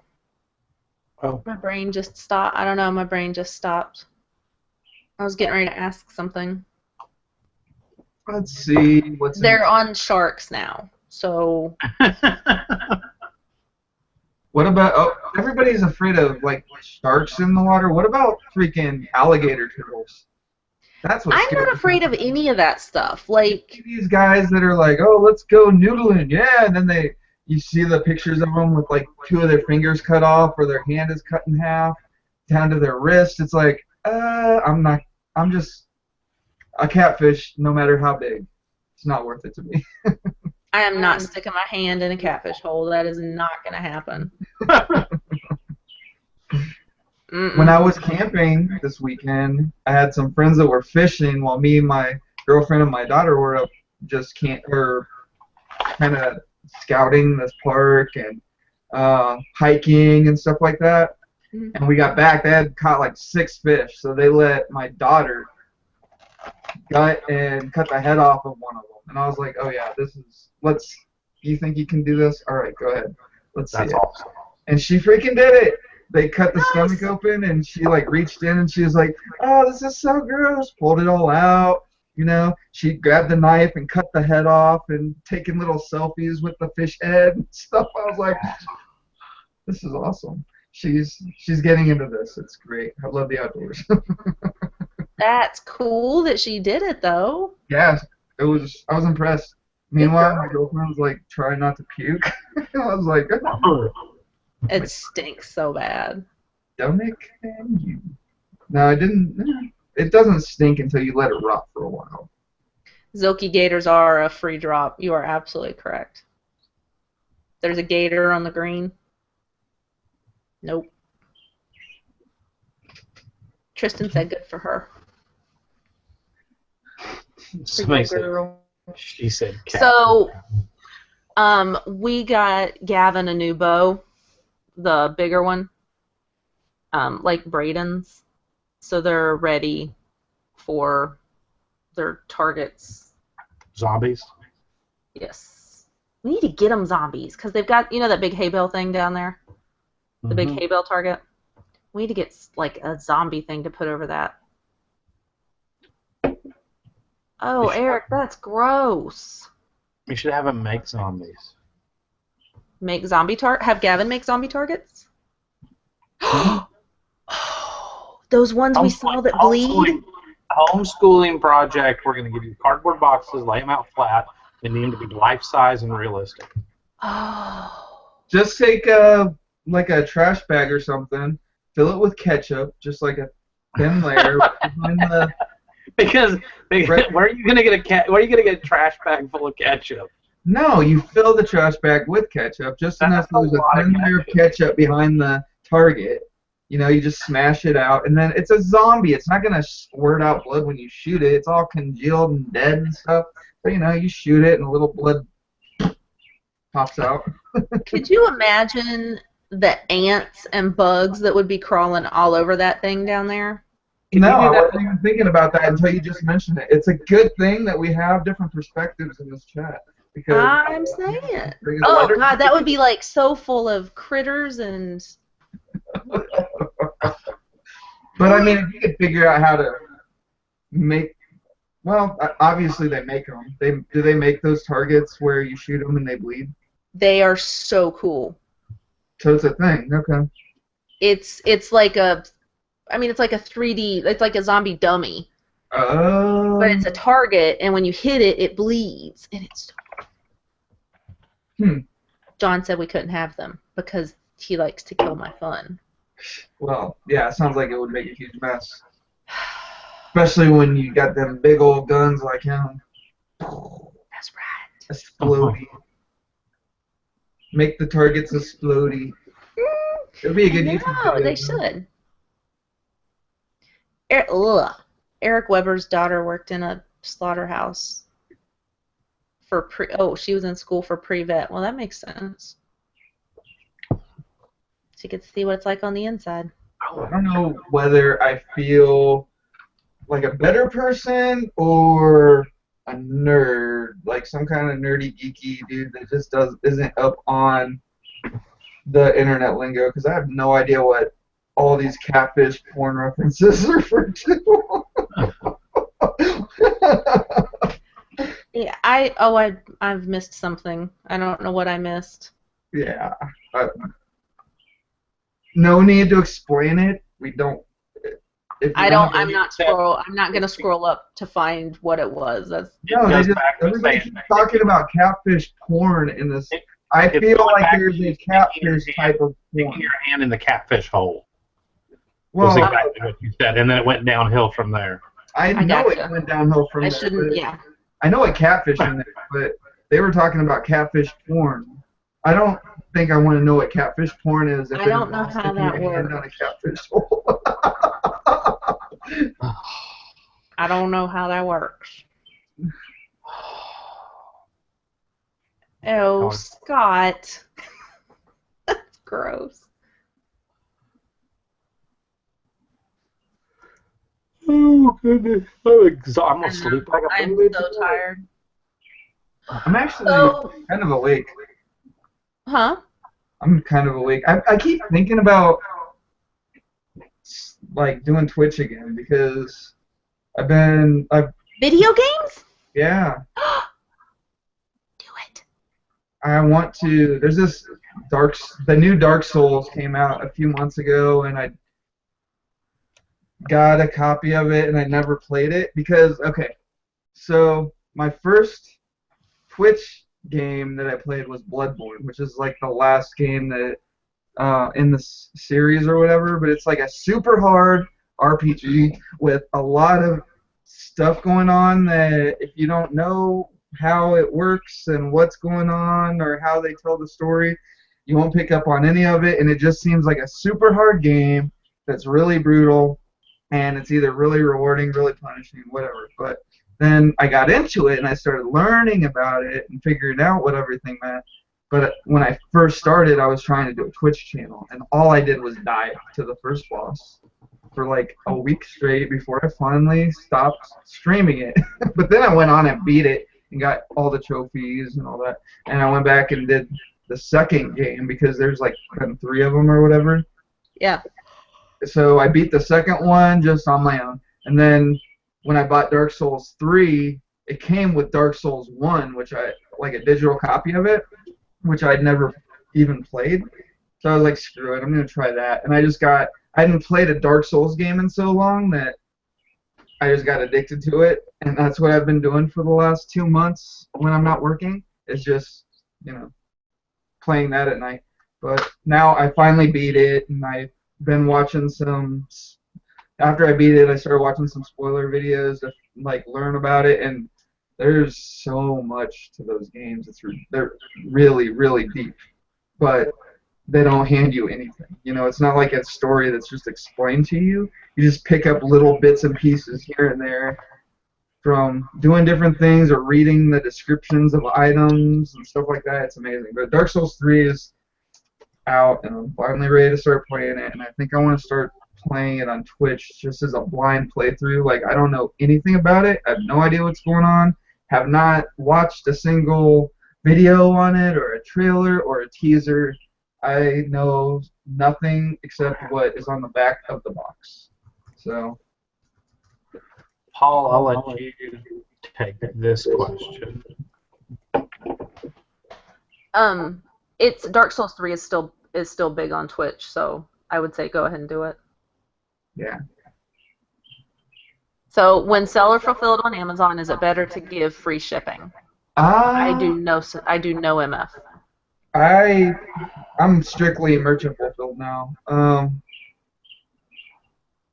Oh. My brain just stopped. I don't know. My brain just stopped. I was getting ready to ask something. Let's see what's. They're on sharks now, so. What about? Oh, everybody's afraid of like sharks in the water. What about freaking alligator turtles? That's what. I'm not afraid of any of that stuff. Like these guys that are like, oh, let's go noodling, yeah, and then you see the pictures of them with like 2 of their fingers cut off or their hand is cut in half down to their wrist. It's like, I'm just a catfish, no matter how big. It's not worth it to me. I am not sticking my hand in a catfish hole. That is not going to happen. When I was camping this weekend, I had some friends that were fishing while me and my girlfriend and my daughter were up just kind of scouting this park and hiking and stuff like that. Mm-hmm. And we got back, they had caught like 6 fish, so they let my daughter gut and cut the head off of one of them. And I was like, oh yeah, you think you can do this? All right, go ahead. Let's see it. That's awesome. And she freaking did it. They cut the stomach open, and she like reached in, and she was like, "Oh, this is so gross." Pulled it all out. You know, she grabbed the knife and cut the head off, and taking little selfies with the fish head and stuff. I was like, "This is awesome." She's getting into this. It's great. I love the outdoors. That's cool that she did it, though. Yeah, I was impressed. Meanwhile, my girlfriend was like trying not to puke. I was like, it stinks so bad. Stomach and you. No, it didn't. It doesn't stink until you let it rot for a while. Zilky gators are a free drop. You are absolutely correct. There's a gator on the green. Nope. Tristan said good for her. She said cat. So, we got Gavin a new bow, the bigger one, like Braden's. So they're ready for their targets. Zombies? Yes. We need to get them zombies, because they've got, you know, that big hay bale thing down there? The big hay bale target? We need to get, like, a zombie thing to put over that. Oh, Eric, that's gross. We should have him make zombies. Make zombie have Gavin make zombie targets? Those ones we saw that bleed? Homeschooling project. We're going to give you cardboard boxes, lay them out flat, and need them to be life-size and realistic. Oh. Just take like a trash bag or something, fill it with ketchup, just like a thin layer behind the... Because where are you gonna get a trash bag full of ketchup? No, you fill the trash bag with ketchup, just enough so there's a thin layer of ketchup behind the target. You know, you just smash it out, and then it's a zombie. It's not gonna squirt out blood when you shoot it. It's all congealed and dead and stuff. So you know, you shoot it, and a little blood pops out. Could you imagine the ants and bugs that would be crawling all over that thing down there? No, I wasn't even thinking about that until you just mentioned it. It's a good thing that we have different perspectives in this chat. Because I'm saying. Oh, God, that would be, like, so full of critters and... But, I mean, if you could figure out how to make... Well, obviously they make them. Do they make those targets where you shoot them and they bleed? They are so cool. So it's a thing. Okay. It's like a... I mean, it's like a 3D, it's like a zombie dummy. Oh. But it's a target, and when you hit it, it bleeds. And it's so cool. John said we couldn't have them because he likes to kill my fun. Well, yeah, it sounds like it would make a huge mess. Especially when you got them big old guns like him. That's right. Explodey. Make the targets explodey. It would be a good YouTube video. No, they should. Eric Weber's daughter worked in a slaughterhouse for she was in school for pre-vet. Well, that makes sense. She gets to see what it's like on the inside. I don't know whether I feel like a better person or a nerd, like some kind of nerdy geeky dude that just isn't up on the internet lingo, because I have no idea what all these catfish porn references refer to. Yeah, I've missed something. I don't know what I missed. Yeah. No need to explain it. We don't. If you want to, I'm not gonna scroll up to find what it was. everybody keeps talking about catfish porn in this. I feel like there's a catfish type of porn. Your hand in the catfish hole. Well, was exactly what you said, and then it went downhill from there. I know it went downhill from there. Shouldn't. Yeah. I know what catfish in there, but they were talking about catfish porn. I don't think I want to know what catfish porn is. I don't know how that works. On a catfish hole. I don't know how that works. Oh, Scott. That's gross. Oh, goodness. I'm going to sleep like a I'm so tired. I'm actually kind of awake. Huh? I'm kind of awake. I keep thinking about like doing Twitch again because I've video games? Yeah. Do it. I want to. There's this the new Dark Souls came out a few months ago, and I got a copy of it, and I never played it because so my first Twitch game that I played was Bloodborne, which is like the last game that in the series or whatever, but it's like a super hard RPG with a lot of stuff going on that if you don't know how it works and what's going on or how they tell the story, you won't pick up on any of it, and it just seems like a super hard game that's really brutal, and it's either really rewarding, really punishing, whatever. But then I got into it and I started learning about it and figuring out what everything meant. But when I first started, I was trying to do a Twitch channel, and all I did was die to the first boss for like a week straight before I finally stopped streaming it. But then I went on and beat it and got all the trophies and all that. And I went back and did the second game because there's like 3 of them or whatever. Yeah. So I beat the second one just on my own. And then when I bought Dark Souls 3, it came with Dark Souls 1, which like a digital copy of it, which I'd never even played. So I was like, screw it, I'm going to try that. And I hadn't played a Dark Souls game in so long that I just got addicted to it. And that's what I've been doing for the last 2 months when I'm not working, is just, playing that at night. But now I finally beat it, and I've been watching after I beat it, I started watching some spoiler videos to like learn about it, and there's so much to those games. They're really, really deep, but they don't hand you anything. It's not like a story that's just explained to you. You just pick up little bits and pieces here and there from doing different things or reading the descriptions of items and stuff like that. It's amazing. But Dark Souls 3 is out, and I'm finally ready to start playing it, and I think I want to start playing it on Twitch just as a blind playthrough. Like, I don't know anything about it. I have no idea what's going on. Have not watched a single video on it or a trailer or a teaser. I know nothing except what is on the back of the box. So, Paul, I'll let you take this question. It's Dark Souls 3 is still big on Twitch, so I would say go ahead and do it. Yeah. So when seller fulfilled on Amazon, is it better to give free shipping? I do no MF. I'm strictly merchant fulfilled now.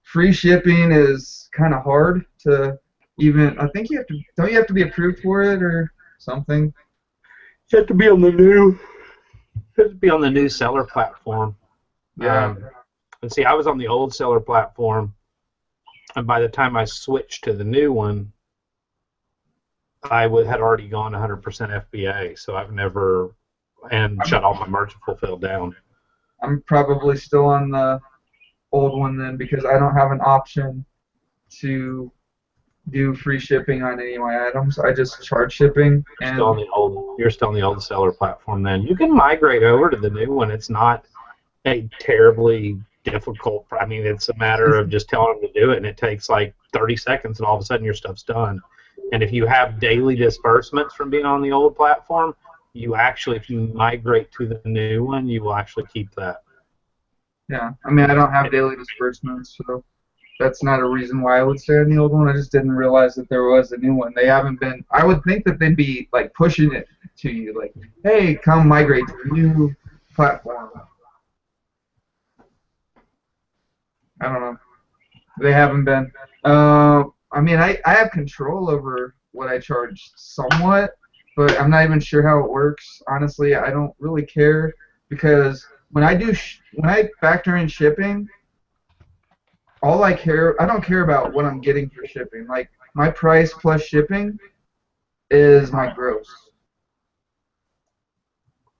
Free shipping is kind of hard to even. I think don't you have to be approved for it or something? You have to be on the new seller platform. Yeah. And see, I was on the old seller platform, and by the time I switched to the new one, I had already gone 100% FBA, so I've never shut all my merchant fulfilled down. I'm probably still on the old one then because I don't have an option to do free shipping on any of my items. I just charge shipping, and You're still on the old seller platform. Then you can migrate over to the new one. It's not a terribly difficult. I mean, it's a matter of just telling them to do it, and it takes like 30 seconds, and all of a sudden your stuff's done. And if you have daily disbursements from being on the old platform, you actually, if you migrate to the new one, you will actually keep that. yeah, I mean, I don't have daily disbursements, so that's not a reason why I would stay on the old one. I just didn't realize that there was a new one. They haven't been. I would think that they'd be like pushing it to you, like, hey, come migrate to the new platform. I don't know. They haven't been. I mean, I have control over what I charge somewhat, but I'm not even sure how it works. Honestly, I don't really care because when I factor in shipping, I don't care about what I'm getting for shipping. Like my price plus shipping is my gross.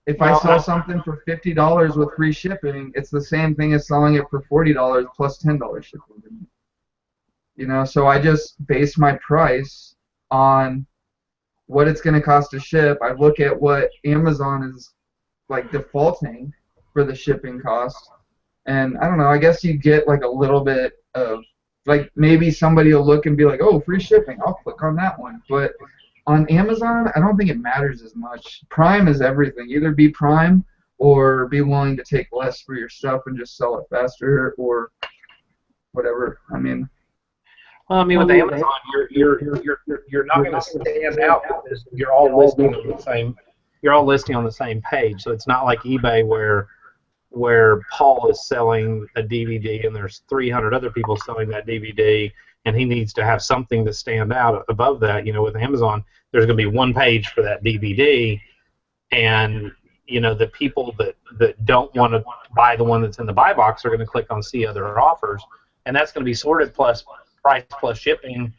If I sell something for $50 with free shipping, it's the same thing as selling it for $40 plus $10 shipping. You know, so I just base my price on what it's going to cost to ship. I look at what Amazon is like defaulting for the shipping cost, and I don't know. I guess you get like a little bit of like maybe somebody will look and be like, "Oh, free shipping. I'll click on that one." But on Amazon, I don't think it matters as much. Prime is everything. Either be Prime or be willing to take less for your stuff and just sell it faster or whatever. I mean. Well, I mean, with Amazon, you're not going to stand out because you're all listing on the same. You're all listing on the same page, so it's not like eBay where Paul is selling a DVD and there's 300 other people selling that DVD, and he needs to have something to stand out above that. You know, with Amazon, there's going to be one page for that DVD, and you know the people that don't want to buy the one that's in the buy box are going to click on see other offers, and that's going to be sorted plus price plus shipping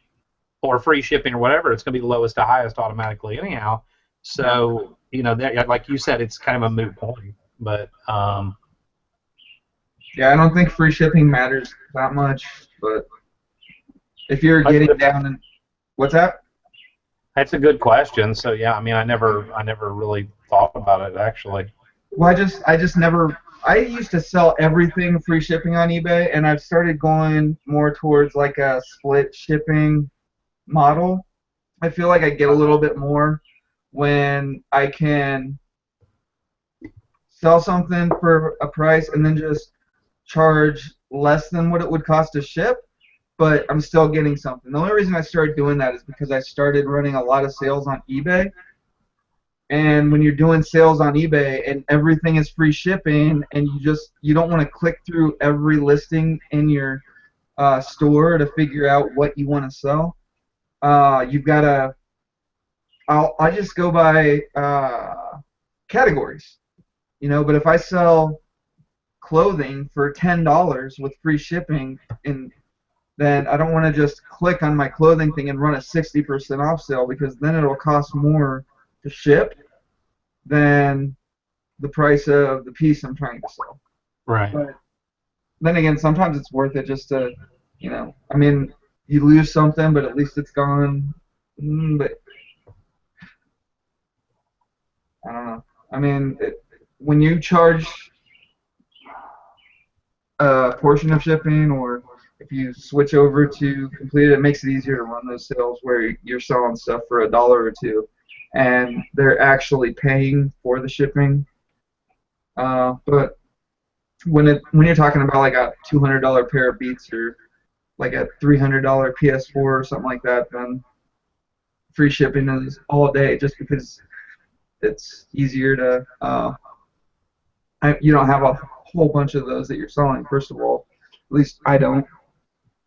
or free shipping or whatever. It's going to be the lowest to highest automatically anyhow. So you know, that, like you said, it's kind of a moot point. But yeah, I don't think free shipping matters that much. But if you're getting down in what's that? That's a good question. So yeah, I mean, I never really thought about it actually. Well, I just never. I used to sell everything free shipping on eBay, and I've started going more towards like a split shipping model. I feel like I get a little bit more when I can sell something for a price and then just charge less than what it would cost to ship, but I'm still getting something. The only reason I started doing that is because I started running a lot of sales on eBay. And when you're doing sales on eBay and everything is free shipping and you don't want to click through every listing in your store to figure out what you want to sell, you've got to I just go by categories, you know. But if I sell clothing for $10 with free shipping, then I don't want to just click on my clothing thing and run a 60% off sale because then it'll cost more to ship than the price of the piece I'm trying to sell. Right. But then again, sometimes it's worth it just to, you know, I mean, you lose something, but at least it's gone. But I don't know. I mean, when you charge a portion of shipping, or if you switch over to completed, it makes it easier to run those sales where you're selling stuff for $1 or $2, and they're actually paying for the shipping. But when you're talking about like a $200 pair of Beats or like a $300 PS4 or something like that, then free shipping is all day just because it's easier to. You don't have a whole bunch of those that you're selling. First of all, at least I don't.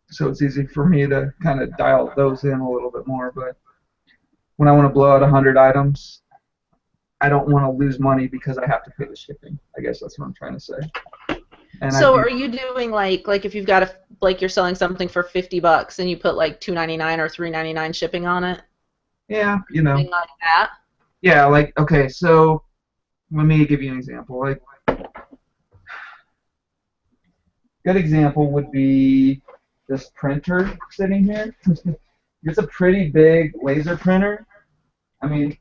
So it's easy for me to kind of dial those in a little bit more. But when I want to blow out 100 items, I don't want to lose money because I have to pay the shipping. I guess that's what I'm trying to say. And so are you doing like if you've got you're selling something for $50 and you put like $2.99 or $3.99 shipping on it? Yeah, you know. Something like that? Yeah, like okay, so let me give you an example. Like good example would be this printer sitting here. It's a pretty big laser printer. I mean,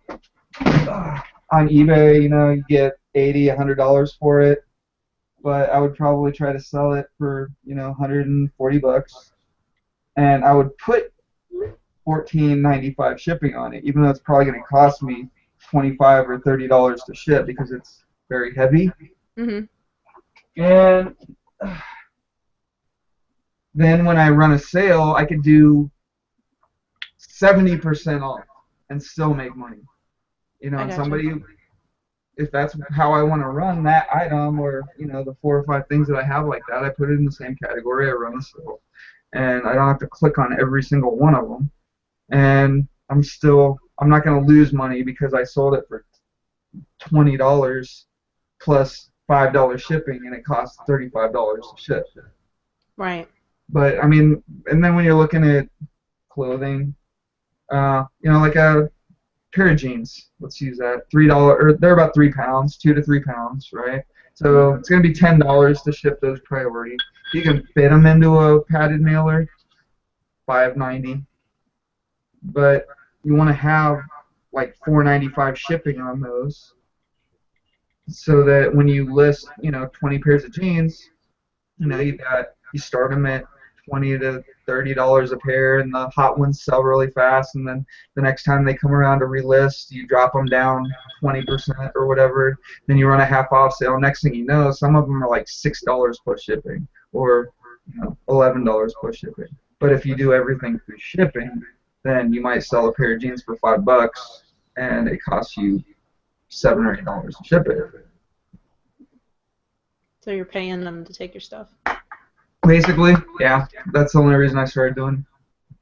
on eBay, you get $80, $100 for it, but I would probably try to sell it for, $140, and I would put $14.95 shipping on it, even though it's probably going to cost me $25 or $30 to ship because it's very heavy. Mhm. And then when I run a sale, I could do 70% off and still make money. I And gotcha. somebody, if that's how I want to run that item, or the 4 or 5 things that I have like that, I put it in the same category. I run a sale, and I don't have to click on every single one of them. And I'm not going to lose money because I sold it for $20 plus $5 shipping, and it costs $35 to ship. Right. But I mean, and then when you're looking at clothing, like a pair of jeans, let's use that, $3, or they're about 3 pounds, 2 to 3 pounds, right? So it's going to be $10 to ship those priority. You can fit them into a padded mailer, $5.90, but you want to have like $4.95 shipping on those, so that when you list, 20 pairs of jeans, you start them at $20 to $30 a pair, and the hot ones sell really fast, and then the next time they come around to relist, you drop them down 20% or whatever. Then you run a half off sale. Next thing you know, some of them are like $6 plus shipping, or $11 plus shipping. But if you do everything through shipping, then you might sell a pair of jeans for $5, and it costs you $7 or $8 to ship it. So you're paying them to take your stuff. Basically, yeah. That's the only reason I started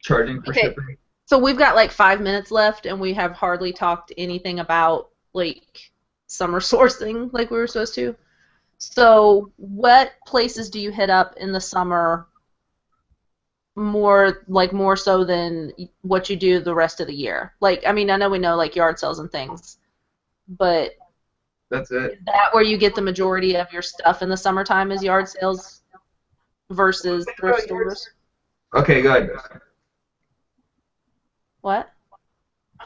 charging for Okay. shipping. So we've got like 5 minutes left, and we have hardly talked anything about like summer sourcing like we were supposed to. So what places do you hit up in the summer more so than what you do the rest of the year? Like, I mean, I know we know like yard sales and things, but That's it. is that where you get the majority of your stuff in the summertime, is yard sales versus thrift stores? Okay, go ahead. What? I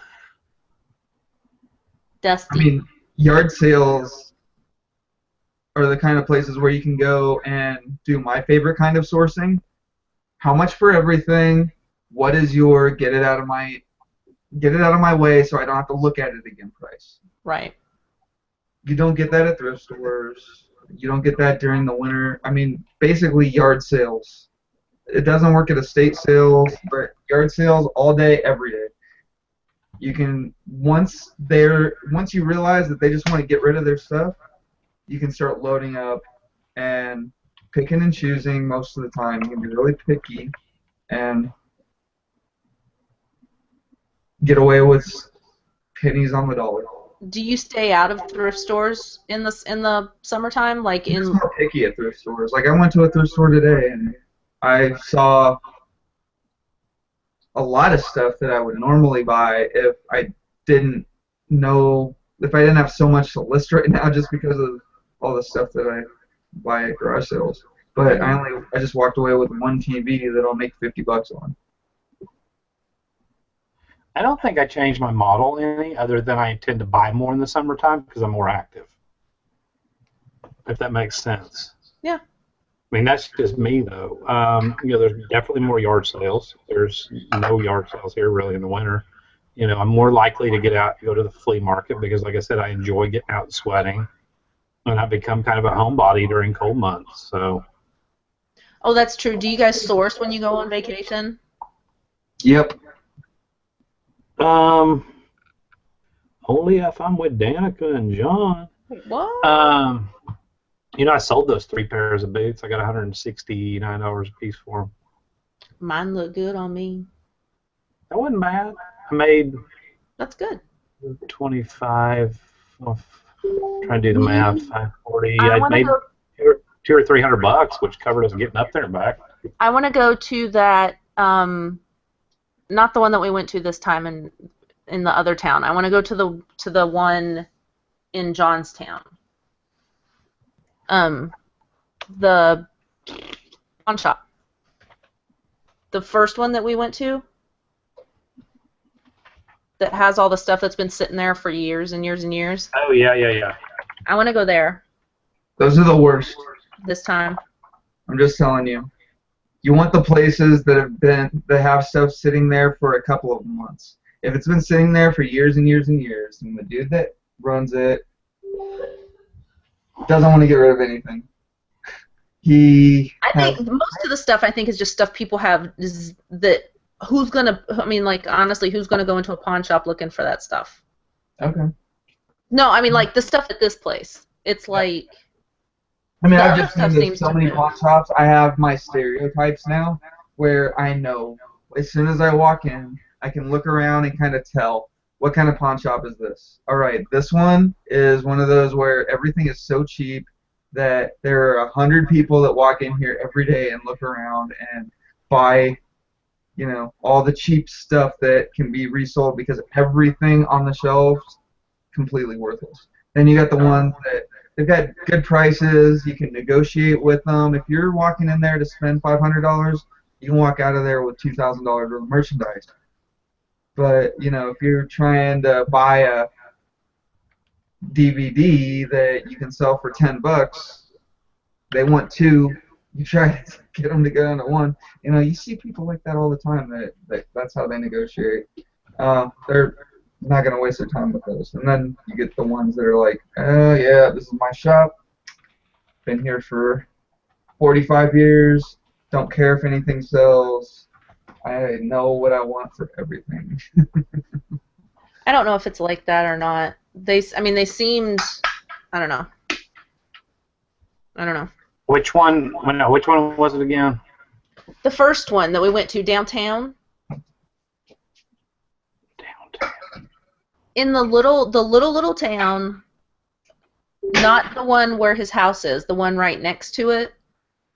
Dusty. mean, yard sales are the kind of places where you can go and do my favorite kind of sourcing. How much for everything? What is your get it out of my way so I don't have to look at it again price? Right. You don't get that at thrift stores. You don't get that during the winter. I mean, basically yard sales. It doesn't work at estate sales, but yard sales all day, every day. You can once you realize that they just want to get rid of their stuff, you can start loading up and picking and choosing most of the time. You can be really picky and get away with pennies on the dollar. Do you stay out of thrift stores in the summertime? Like I'm just in more picky at thrift stores. Like I went to a thrift store today and I saw a lot of stuff that I would normally buy if I didn't have so much to list right now, just because of all the stuff that I buy at garage sales. But I just walked away with one TV that I'll make $50 on. I don't think I changed my model any, other than I tend to buy more in the summertime because I'm more active. If that makes sense. Yeah. I mean, that's just me, though. There's definitely more yard sales. There's no yard sales here really in the winter. I'm more likely to get out and go to the flea market because, like I said, I enjoy getting out and sweating, and I become kind of a homebody during cold months. So. Oh, that's true. Do you guys source when you go on vacation? Yep. Only if I'm with Danica and John. What? I sold those 3 pairs of boots. I got $169 a piece for them. Mine look good on me. That wasn't bad. I made. That's good. 25. Trying to do the math. 540. I I made go, $200 or $300, which covered us getting up there and back. I want to go to that. Not the one that we went to this time in the other town. I want to go to the one in Johnstown. The pawn shop. The first one that we went to. that has all the stuff that's been sitting there for years and years and years. Oh, yeah. I want to go there Those are the worst. this time. I'm just telling you. You want the places that have stuff sitting there for a couple of months. If it's been sitting there for years and years and years, and the dude that runs it doesn't want to get rid of anything. I think most of the stuff is just stuff people have that who's gonna honestly, who's gonna go into a pawn shop looking for that stuff? Okay. No, like the stuff at this place. It's like I've just seen so many pawn shops. I have my stereotypes now where I know as soon as I walk in, I can look around and kind of tell what kind of pawn shop is this. All right, this one is one of those where everything is so cheap that there are 100 people that walk in here every day and look around and buy, all the cheap stuff that can be resold because everything on the shelves completely worthless. Then you got the ones that they've got good prices. You can negotiate with them. If you're walking in there to spend $500, you can walk out of there with $2,000 worth of merchandise. But if you're trying to buy a DVD that you can sell for $10, they want two. You try to get them to go down to one. You see people like that all the time. That's how they negotiate. They're not going to waste their time with those. And then you get the ones that are like, oh yeah, this is my shop. Been here for 45 years. Don't care if anything sells. I know what I want for everything. I don't know if it's like that or not. They seemed, I don't know. Which one was it again? The first one that we went to downtown. In the little town, not the one where his house is, the one right next to it.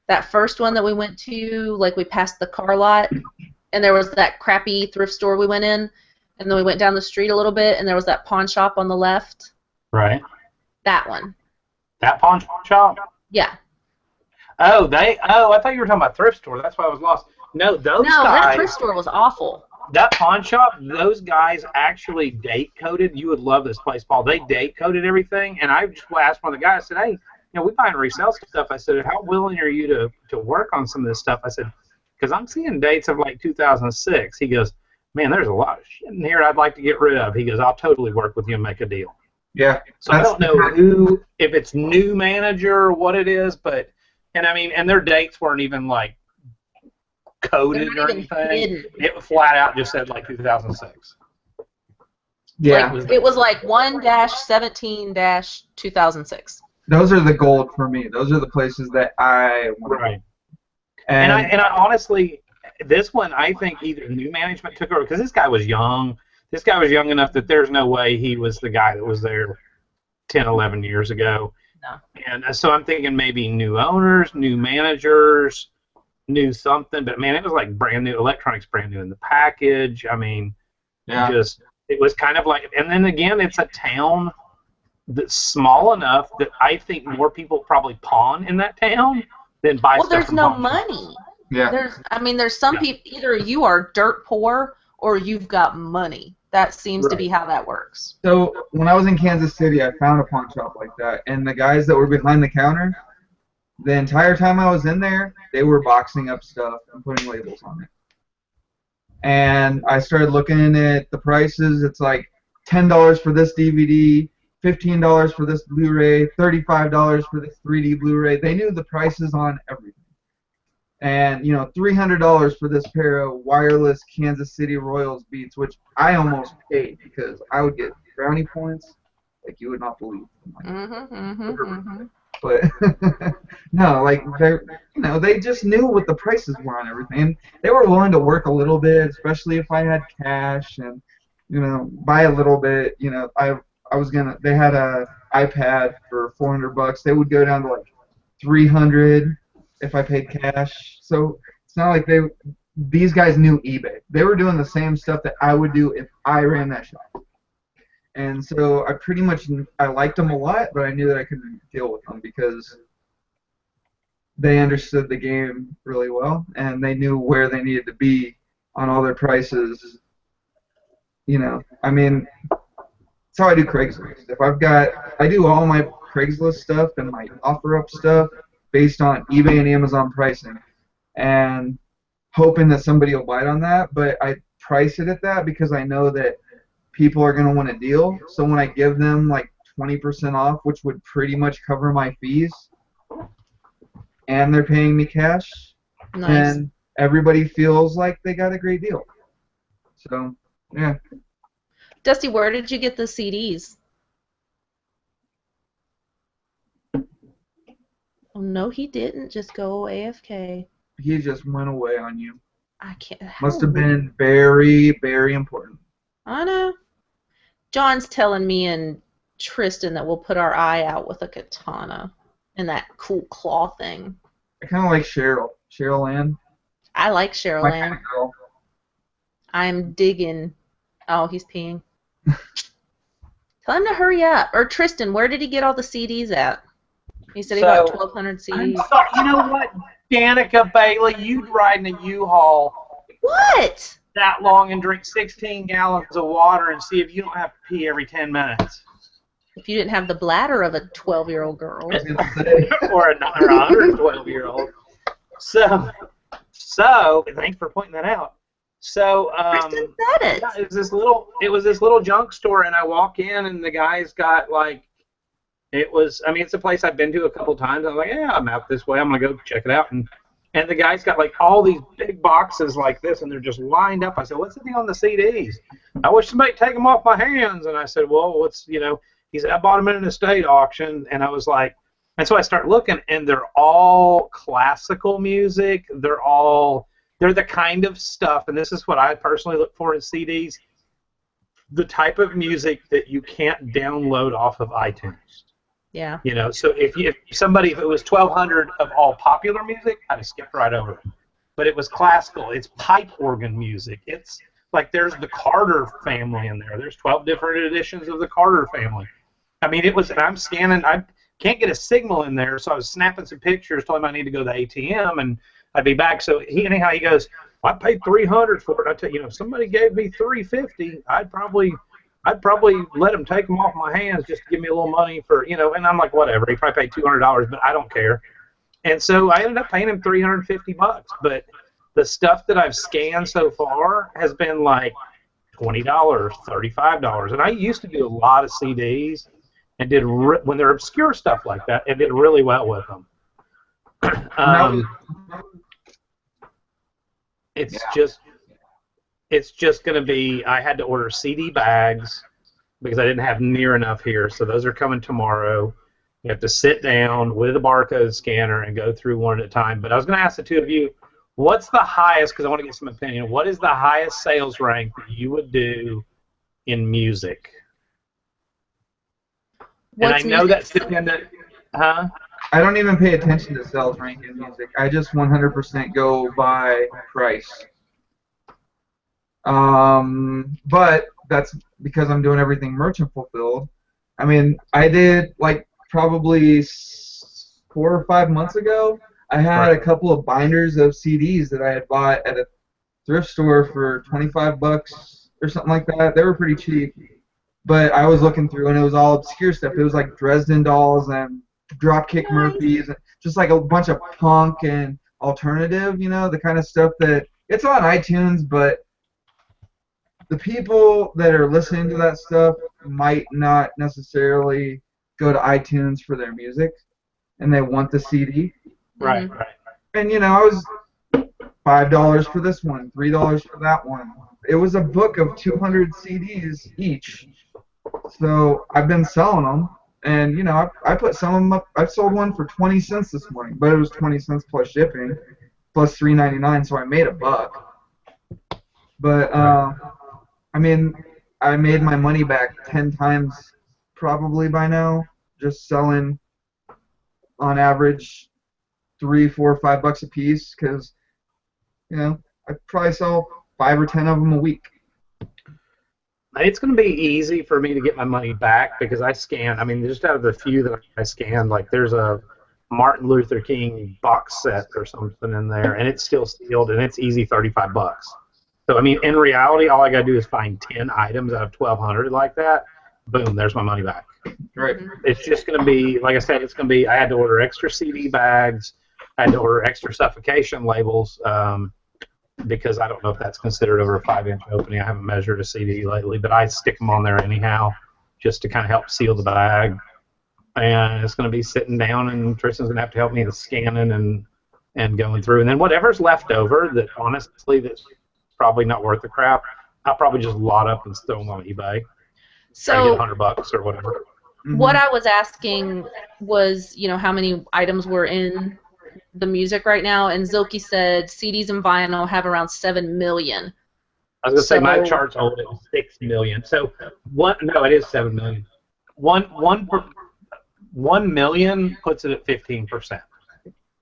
That first one that we went to, we passed the car lot, and there was that crappy thrift store we went in, and then we went down the street a little bit, and there was that pawn shop on the left. Right. That one. That pawn shop? Yeah. I thought you were talking about thrift store. That's why I was lost. No, guys. That thrift store was awful. That pawn shop, those guys actually date coded. You would love this place, Paul. They date coded everything, and I just asked one of the guys. I said, "Hey, we buy and resell stuff." I said, "How willing are you to work on some of this stuff?" I said, "Because I'm seeing dates of 2006." He goes, "Man, there's a lot of shit in here I'd like to get rid of." He goes, "I'll totally work with you and make a deal." Yeah. So I don't know if it's new manager or what it is, but and their dates weren't even coded or anything. Hidden. It flat out just said 2006. Yeah. It was 1-17-2006. Those are the gold for me. Those are the places that I want. Right. And I honestly, this one I think either new management took over because this guy was young. This guy was young enough that there's no way he was the guy that was there 10, 11 years ago. No. And so I'm thinking maybe new owners, new managers, new something. But man, it was brand new electronics, brand new in the package. It was kind of and then again, it's a town that's small enough that I think more people probably pawn in that town than buy stuff. Well, there's no money. Yeah. There's some people, either you are dirt poor or you've got money. That seems to be how that works. So when I was in Kansas City, I found a pawn shop like that, and the guys that were behind the counter, the entire time I was in there, they were boxing up stuff and putting labels on it. And I started looking at the prices. It's $10 for this DVD, $15 for this Blu-ray, $35 for this 3D Blu-ray. They knew the prices on everything. And, $300 for this pair of wireless Kansas City Royals Beats, which I almost paid because I would get brownie points like you would not believe. But no, they just knew what the prices were on everything. And they were willing to work a little bit, especially if I had cash and, buy a little bit. They had a iPad for $400. They would go down to $300 if I paid cash. So it's not like these guys knew eBay. They were doing the same stuff that I would do if I ran that shop. And so I liked them a lot, but I knew that I couldn't deal with them because they understood the game really well, and they knew where they needed to be on all their prices you know, I mean, that's how I do Craigslist. I do all my Craigslist stuff and my OfferUp stuff based on eBay and Amazon pricing, and hoping that somebody will bite on that. But I price it at that because I know that people are going to want a deal. So when I give them like 20% off, which would pretty much cover my fees, and they're paying me cash, Nice. and everybody feels like they got a great deal. So, yeah. Dusty, where did you get the CDs? Oh, no, he didn't just go AFK. He just went away on you. I can't. Must have been very, very important. I know. John's telling me and Tristan that we'll put our eye out with a katana and that cool claw thing. I kind of like Cheryl Ann. I like Cheryl My Ann. kind of girl. I'm digging. Oh, he's peeing. Tell him to hurry up. Or Tristan, where did he get all the CDs at? He said he bought 1,200 CDs. You know what, Danica Bailey, you'd ride in a U-Haul What? that long and drink 16 gallons of water and see if you don't have to pee every 10 minutes. If you didn't have the bladder of a 12-year-old girl. Or a 112-year-old. So, thanks for pointing that out. So, Tristan said it. yeah, it was this little junk store, and I walk in, and the guy's got like, it's a place I've been to a couple times. I'm like, yeah, I'm out this way. I'm gonna go check it out, and the guy's got like all these big boxes like this, and they're just lined up. I said, what's the deal on the CDs? I wish somebody'd take them off my hands. And I said, well, he said, I bought them in an estate auction, and I was like, and so I start looking, and they're all classical music. They're the kind of stuff, and this is what I personally look for in CDs, the type of music that you can't download off of iTunes. Yeah. So if it was 1,200 of all popular music, I'd have skipped right over it. But it was classical. It's pipe organ music. It's like there's the Carter family in there. There's 12 different editions of the Carter family. I mean, and I'm scanning. I can't get a signal in there, so I was snapping some pictures, told him I need to go to the ATM, and I'd be back. So he goes, well, I paid $300 for it. I tell you, if somebody gave me $350, I'd probably let him take them off my hands just to give me a little money for, and I'm like, whatever. He probably paid $200, but I don't care. And so I ended up paying him $350. But the stuff that I've scanned so far has been like $20, $35. And I used to do a lot of CDs and when they're obscure stuff like that, and did really well with them. It's just going to be, I had to order CD bags because I didn't have near enough here, so those are coming tomorrow. You have to sit down with a barcode scanner and go through one at a time. But I was going to ask the two of you, what's the highest, because I want to get some opinion, what is the highest sales rank that you would do in music? And I know that's dependent, huh? I don't even pay attention to sales rank in music. I just 100% go by price. But that's because I'm doing everything merchant fulfilled. I mean, I did like probably 4 or 5 months ago. I had a couple of binders of CDs that I had bought at a thrift store for $25 or something like that. They were pretty cheap. But I was looking through, and it was all obscure stuff. It was like Dresden Dolls and Dropkick Murphys, and just like a bunch of punk and alternative, the kind of stuff that it's on iTunes, but the people that are listening to that stuff might not necessarily go to iTunes for their music, and they want the CD. Right. And I was $5 for this one, $3 for that one. It was a book of 200 CDs each. So I've been selling them, and I put some of them up. I sold one for 20 cents this morning, but it was 20 cents plus shipping, plus $3.99, so I made $1. But I mean, I made my money back 10 times probably by now, just selling on average $3, $4, $5 a piece, because I probably sell 5 or 10 of them a week. It's going to be easy for me to get my money back because I scan. I mean, just out of the few that I scanned, like there's a Martin Luther King box set or something in there, and it's still sealed, and it's easy $35. So, I mean, in reality, all I got to do is find 10 items out of 1,200 like that. Boom, there's my money back. Right. It's just going to be, like I said, it's going to be, I had to order extra CD bags. I had to order extra suffocation labels because I don't know if that's considered over a 5-inch opening. I haven't measured a CD lately, but I stick them on there anyhow just to kind of help seal the bag. And it's going to be sitting down, and Tristan's going to have to help me with scanning and going through. And then whatever's left over that, honestly, that's probably not worth the crap, I'll probably just lot up and throw them on eBay. So try to get $100 or whatever. What I was asking was, how many items were in the music right now, and Zilke said CDs and vinyl have around 7 million. I was going to say my chart's old. It was 6 million. So no, it is 7 million. 1 million puts it at 15%.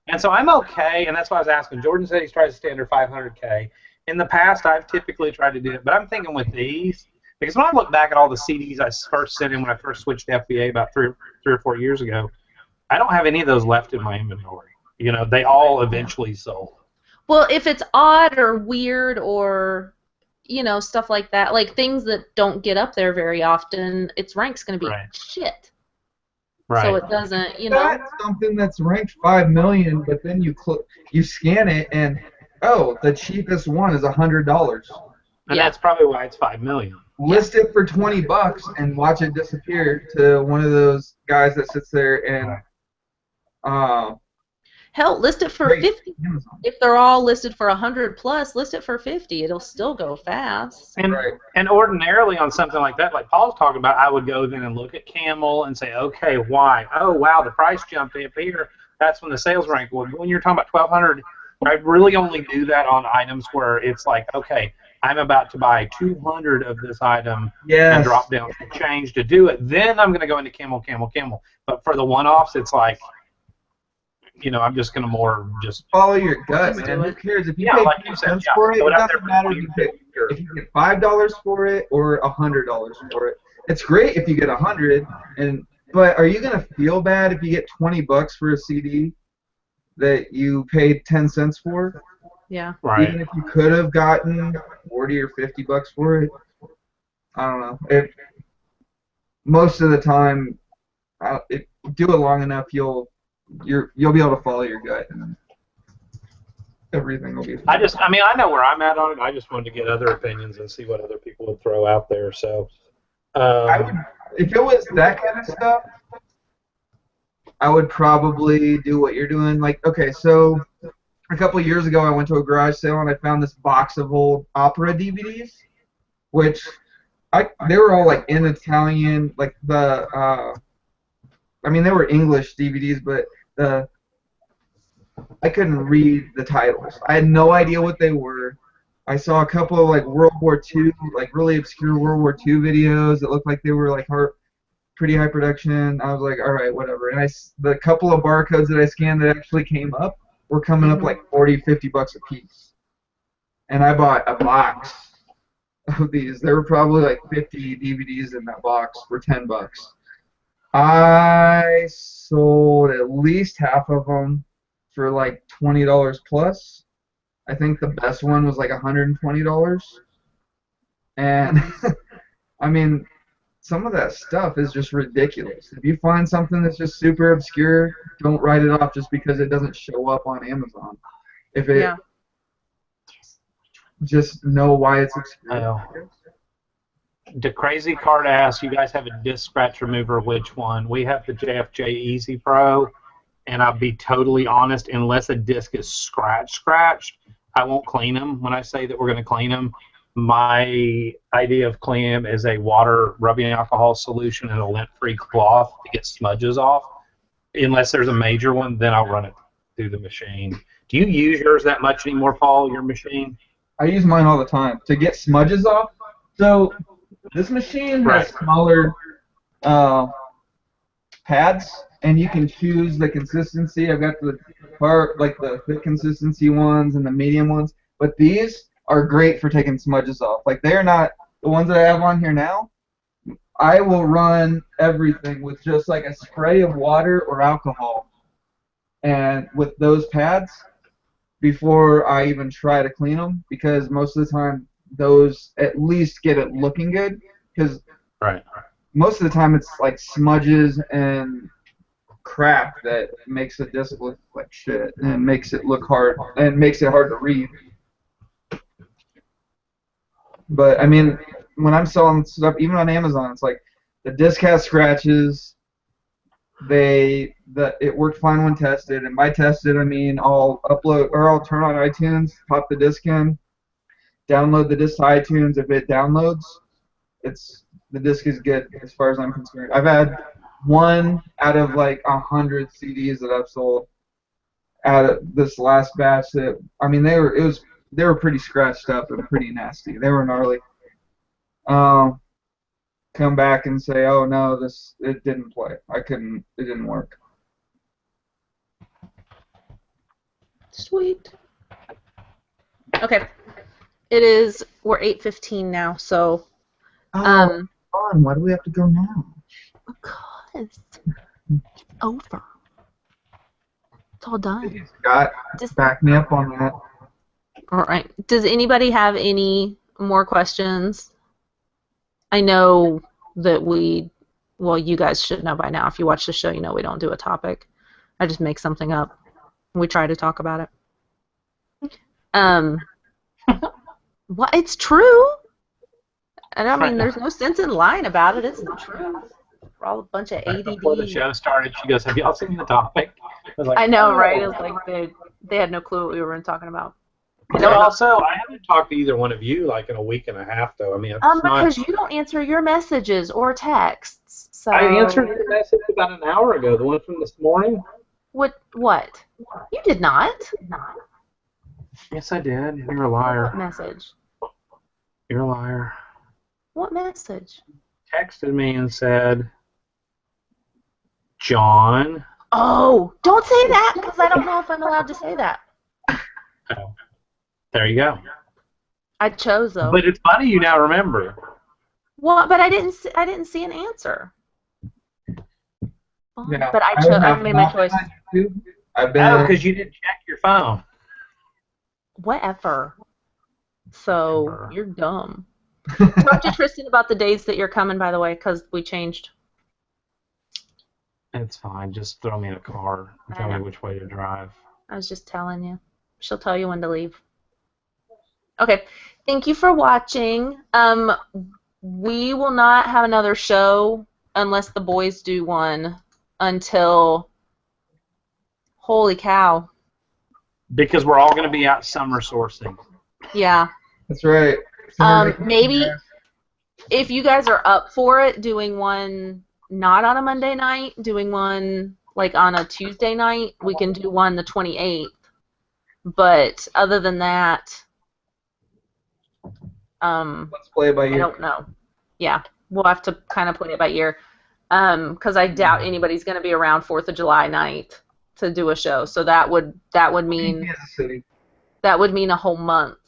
And so I'm okay, and that's why I was asking. Jordan said he's trying to stay under 500K. In the past, I've typically tried to do it, but I'm thinking with these, because when I look back at all the CDs I first sent in when I first switched to FBA about three or 4 years ago, I don't have any of those left in my inventory. They all eventually sold. Well, if it's odd or weird or, stuff like that, like things that don't get up there very often, its rank's going to be shit. Right. So it doesn't, That's something that's ranked 5 million, but then you scan it and, the cheapest one is $100. And that's probably why it's 5 million. List it for $20 and watch it disappear to one of those guys that sits there and hell, list it for 50. If they're all listed for 100 plus, list it for 50. It'll still go fast. And ordinarily on something like that, like Paul's talking about, I would go then and look at Camel and say, okay, why? Oh, wow, the price jumped up here. That's when the sales rank would. When you're talking about 1,200, I really only do that on items where it's like, okay, I'm about to buy 200 of this item and drop down some change to do it. Then I'm going to go into Camel. But for the one-offs, it's like, I'm just going to just follow your gut, man. Who cares if you pay like you said, for it? It doesn't matter if you get $5 for it or $100 for it. It's great if you get 100, but are you going to feel bad if you get $20 for a CD that you paid 10 cents for? Yeah. Right. Even if you could have gotten 40 or $50 for it, I don't know. Most of the time, if you do it long enough, you'll be able to follow your gut, and everything will be fine. I know where I'm at on it. I just wanted to get other opinions and see what other people would throw out there. So, if it was that kind of stuff, I would probably do what you're doing. Like, okay, so a couple of years ago, I went to a garage sale and I found this box of old opera DVDs, which they were all like in Italian, like they were English DVDs, but I couldn't read the titles. I had no idea what they were. I saw a couple of like World War II, like really obscure World War II videos that looked like they were like pretty high production. I was like, all right, whatever. And the couple of barcodes that I scanned that actually came up were coming up like $40, $50 a piece. And I bought a box of these. There were probably like 50 DVDs in that box for $10. I sold at least half of them for like $20 plus. I think the best one was like $120. And I mean, some of that stuff is just ridiculous. If you find something that's just super obscure, don't write it off just because it doesn't show up on Amazon. Just know why it's obscure. The Crazy Card asks, you guys have a disc scratch remover, which one? We have the JFJ Easy Pro, and I'll be totally honest, unless a disc is scratched, I won't clean them. When I say that we're going to clean them, my idea of cleaning them is a water rubbing alcohol solution and a lint-free cloth to get smudges off. Unless there's a major one, then I'll run it through the machine. Do you use yours that much anymore, Paul, your machine? I use mine all the time to get smudges off. So this machine has smaller pads, and you can choose the consistency. I've got the thick consistency ones and the medium ones, but these are great for taking smudges off. Like, they're not the ones that I have on here now. I will run everything with just like a spray of water or alcohol, and with those pads before I even try to clean them, because most of the time those at least get it looking good, because Right. most of the time it's like smudges and crap that makes the disc look like shit and makes it look hard and makes it hard to read. But I mean, when I'm selling stuff, even on Amazon, it's like the disc has scratches. It worked fine when tested, and by tested I mean I'll upload or I'll turn on iTunes, pop the disc in, download the disc to iTunes. If it downloads, the disc is good as far as I'm concerned. I've had one out of like 100 CDs that I've sold out of this last batch that, I mean, they were pretty scratched up and pretty nasty. They were gnarly. Come back and say, oh no, it didn't play. It didn't work. Sweet. Okay. We're 8:15 now, so Fun. Why do we have to go now? because it's over. It's all done. Scott, just back me up on that. All right. Does anybody have any more questions? I know that you guys should know by now. If you watch the show, you know we don't do a topic. I just make something up. We try to talk about it. What? It's true. And I mean, there's no sense in lying about it. It's the truth. We're all a bunch of ADD. Before the show started, she goes, "Have y'all seen the topic?" I was like, I know, "Oh." right? It was like they had no clue what we were talking about. And also, I haven't talked to either one of you like in a week and a half, though. I mean, it's because you don't answer your messages or texts. So I answered your message about an hour ago, the one from this morning. What? You did not. Yes, I did. You're a liar. Message. You're a liar. What message? Texted me and said, John. Oh, don't say that because I don't know if I'm allowed to say that. Oh. There you go. I chose though. But it's funny you now remember. Well, but I didn't see an answer. Yeah, but I made my choice. Because you didn't check your phone. Whatever. So you're dumb. Talk to Tristan about the days that you're coming, by the way, because we changed. It's fine. Just throw me in a car and tell me which way to drive. I was just telling you. She'll tell you when to leave. Okay. Thank you for watching. We will not have another show unless the boys do one until, holy cow. Because we're all going to be out summer sourcing. Yeah. That's right. Maybe if you guys are up for it, doing one not on a Monday night, doing one like on a Tuesday night, we can do one the 28th. But other than that, let's play it by ear. I don't know. Yeah, we'll have to kind of play it by ear. Because I doubt anybody's going to be around 4th of July night to do a show. So that would mean a whole month.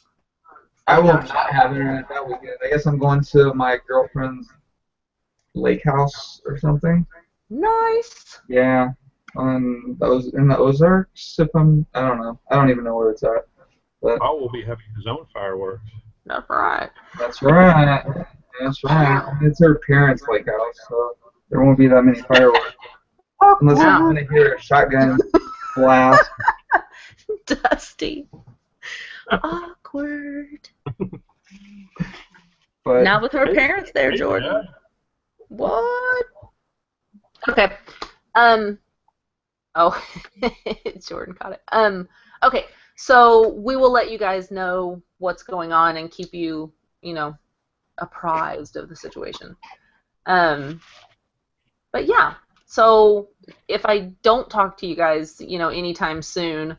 I will not have internet that weekend. I guess I'm going to my girlfriend's lake house or something. Nice. Yeah, in the Ozarks. I don't know. I don't even know where it's at. But I will be having his own fireworks. That's right. That's right. That's right. It's her parents' lake house, so there won't be that many fireworks. Unless I'm going to hear a shotgun blast. Dusty. Awkward. But not with her parents there, Jordan. Yeah. What? Okay. Oh, Jordan caught it. Okay. So we will let you guys know what's going on and keep you, apprised of the situation. But yeah. So if I don't talk to you guys, anytime soon,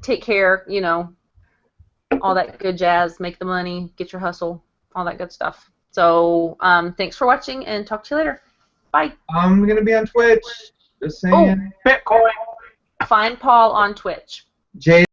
take care, all that good jazz, make the money, get your hustle, all that good stuff. So thanks for watching and talk to you later. Bye. I'm going to be on Twitch. Just saying. Bitcoin. Find Paul on Twitch. J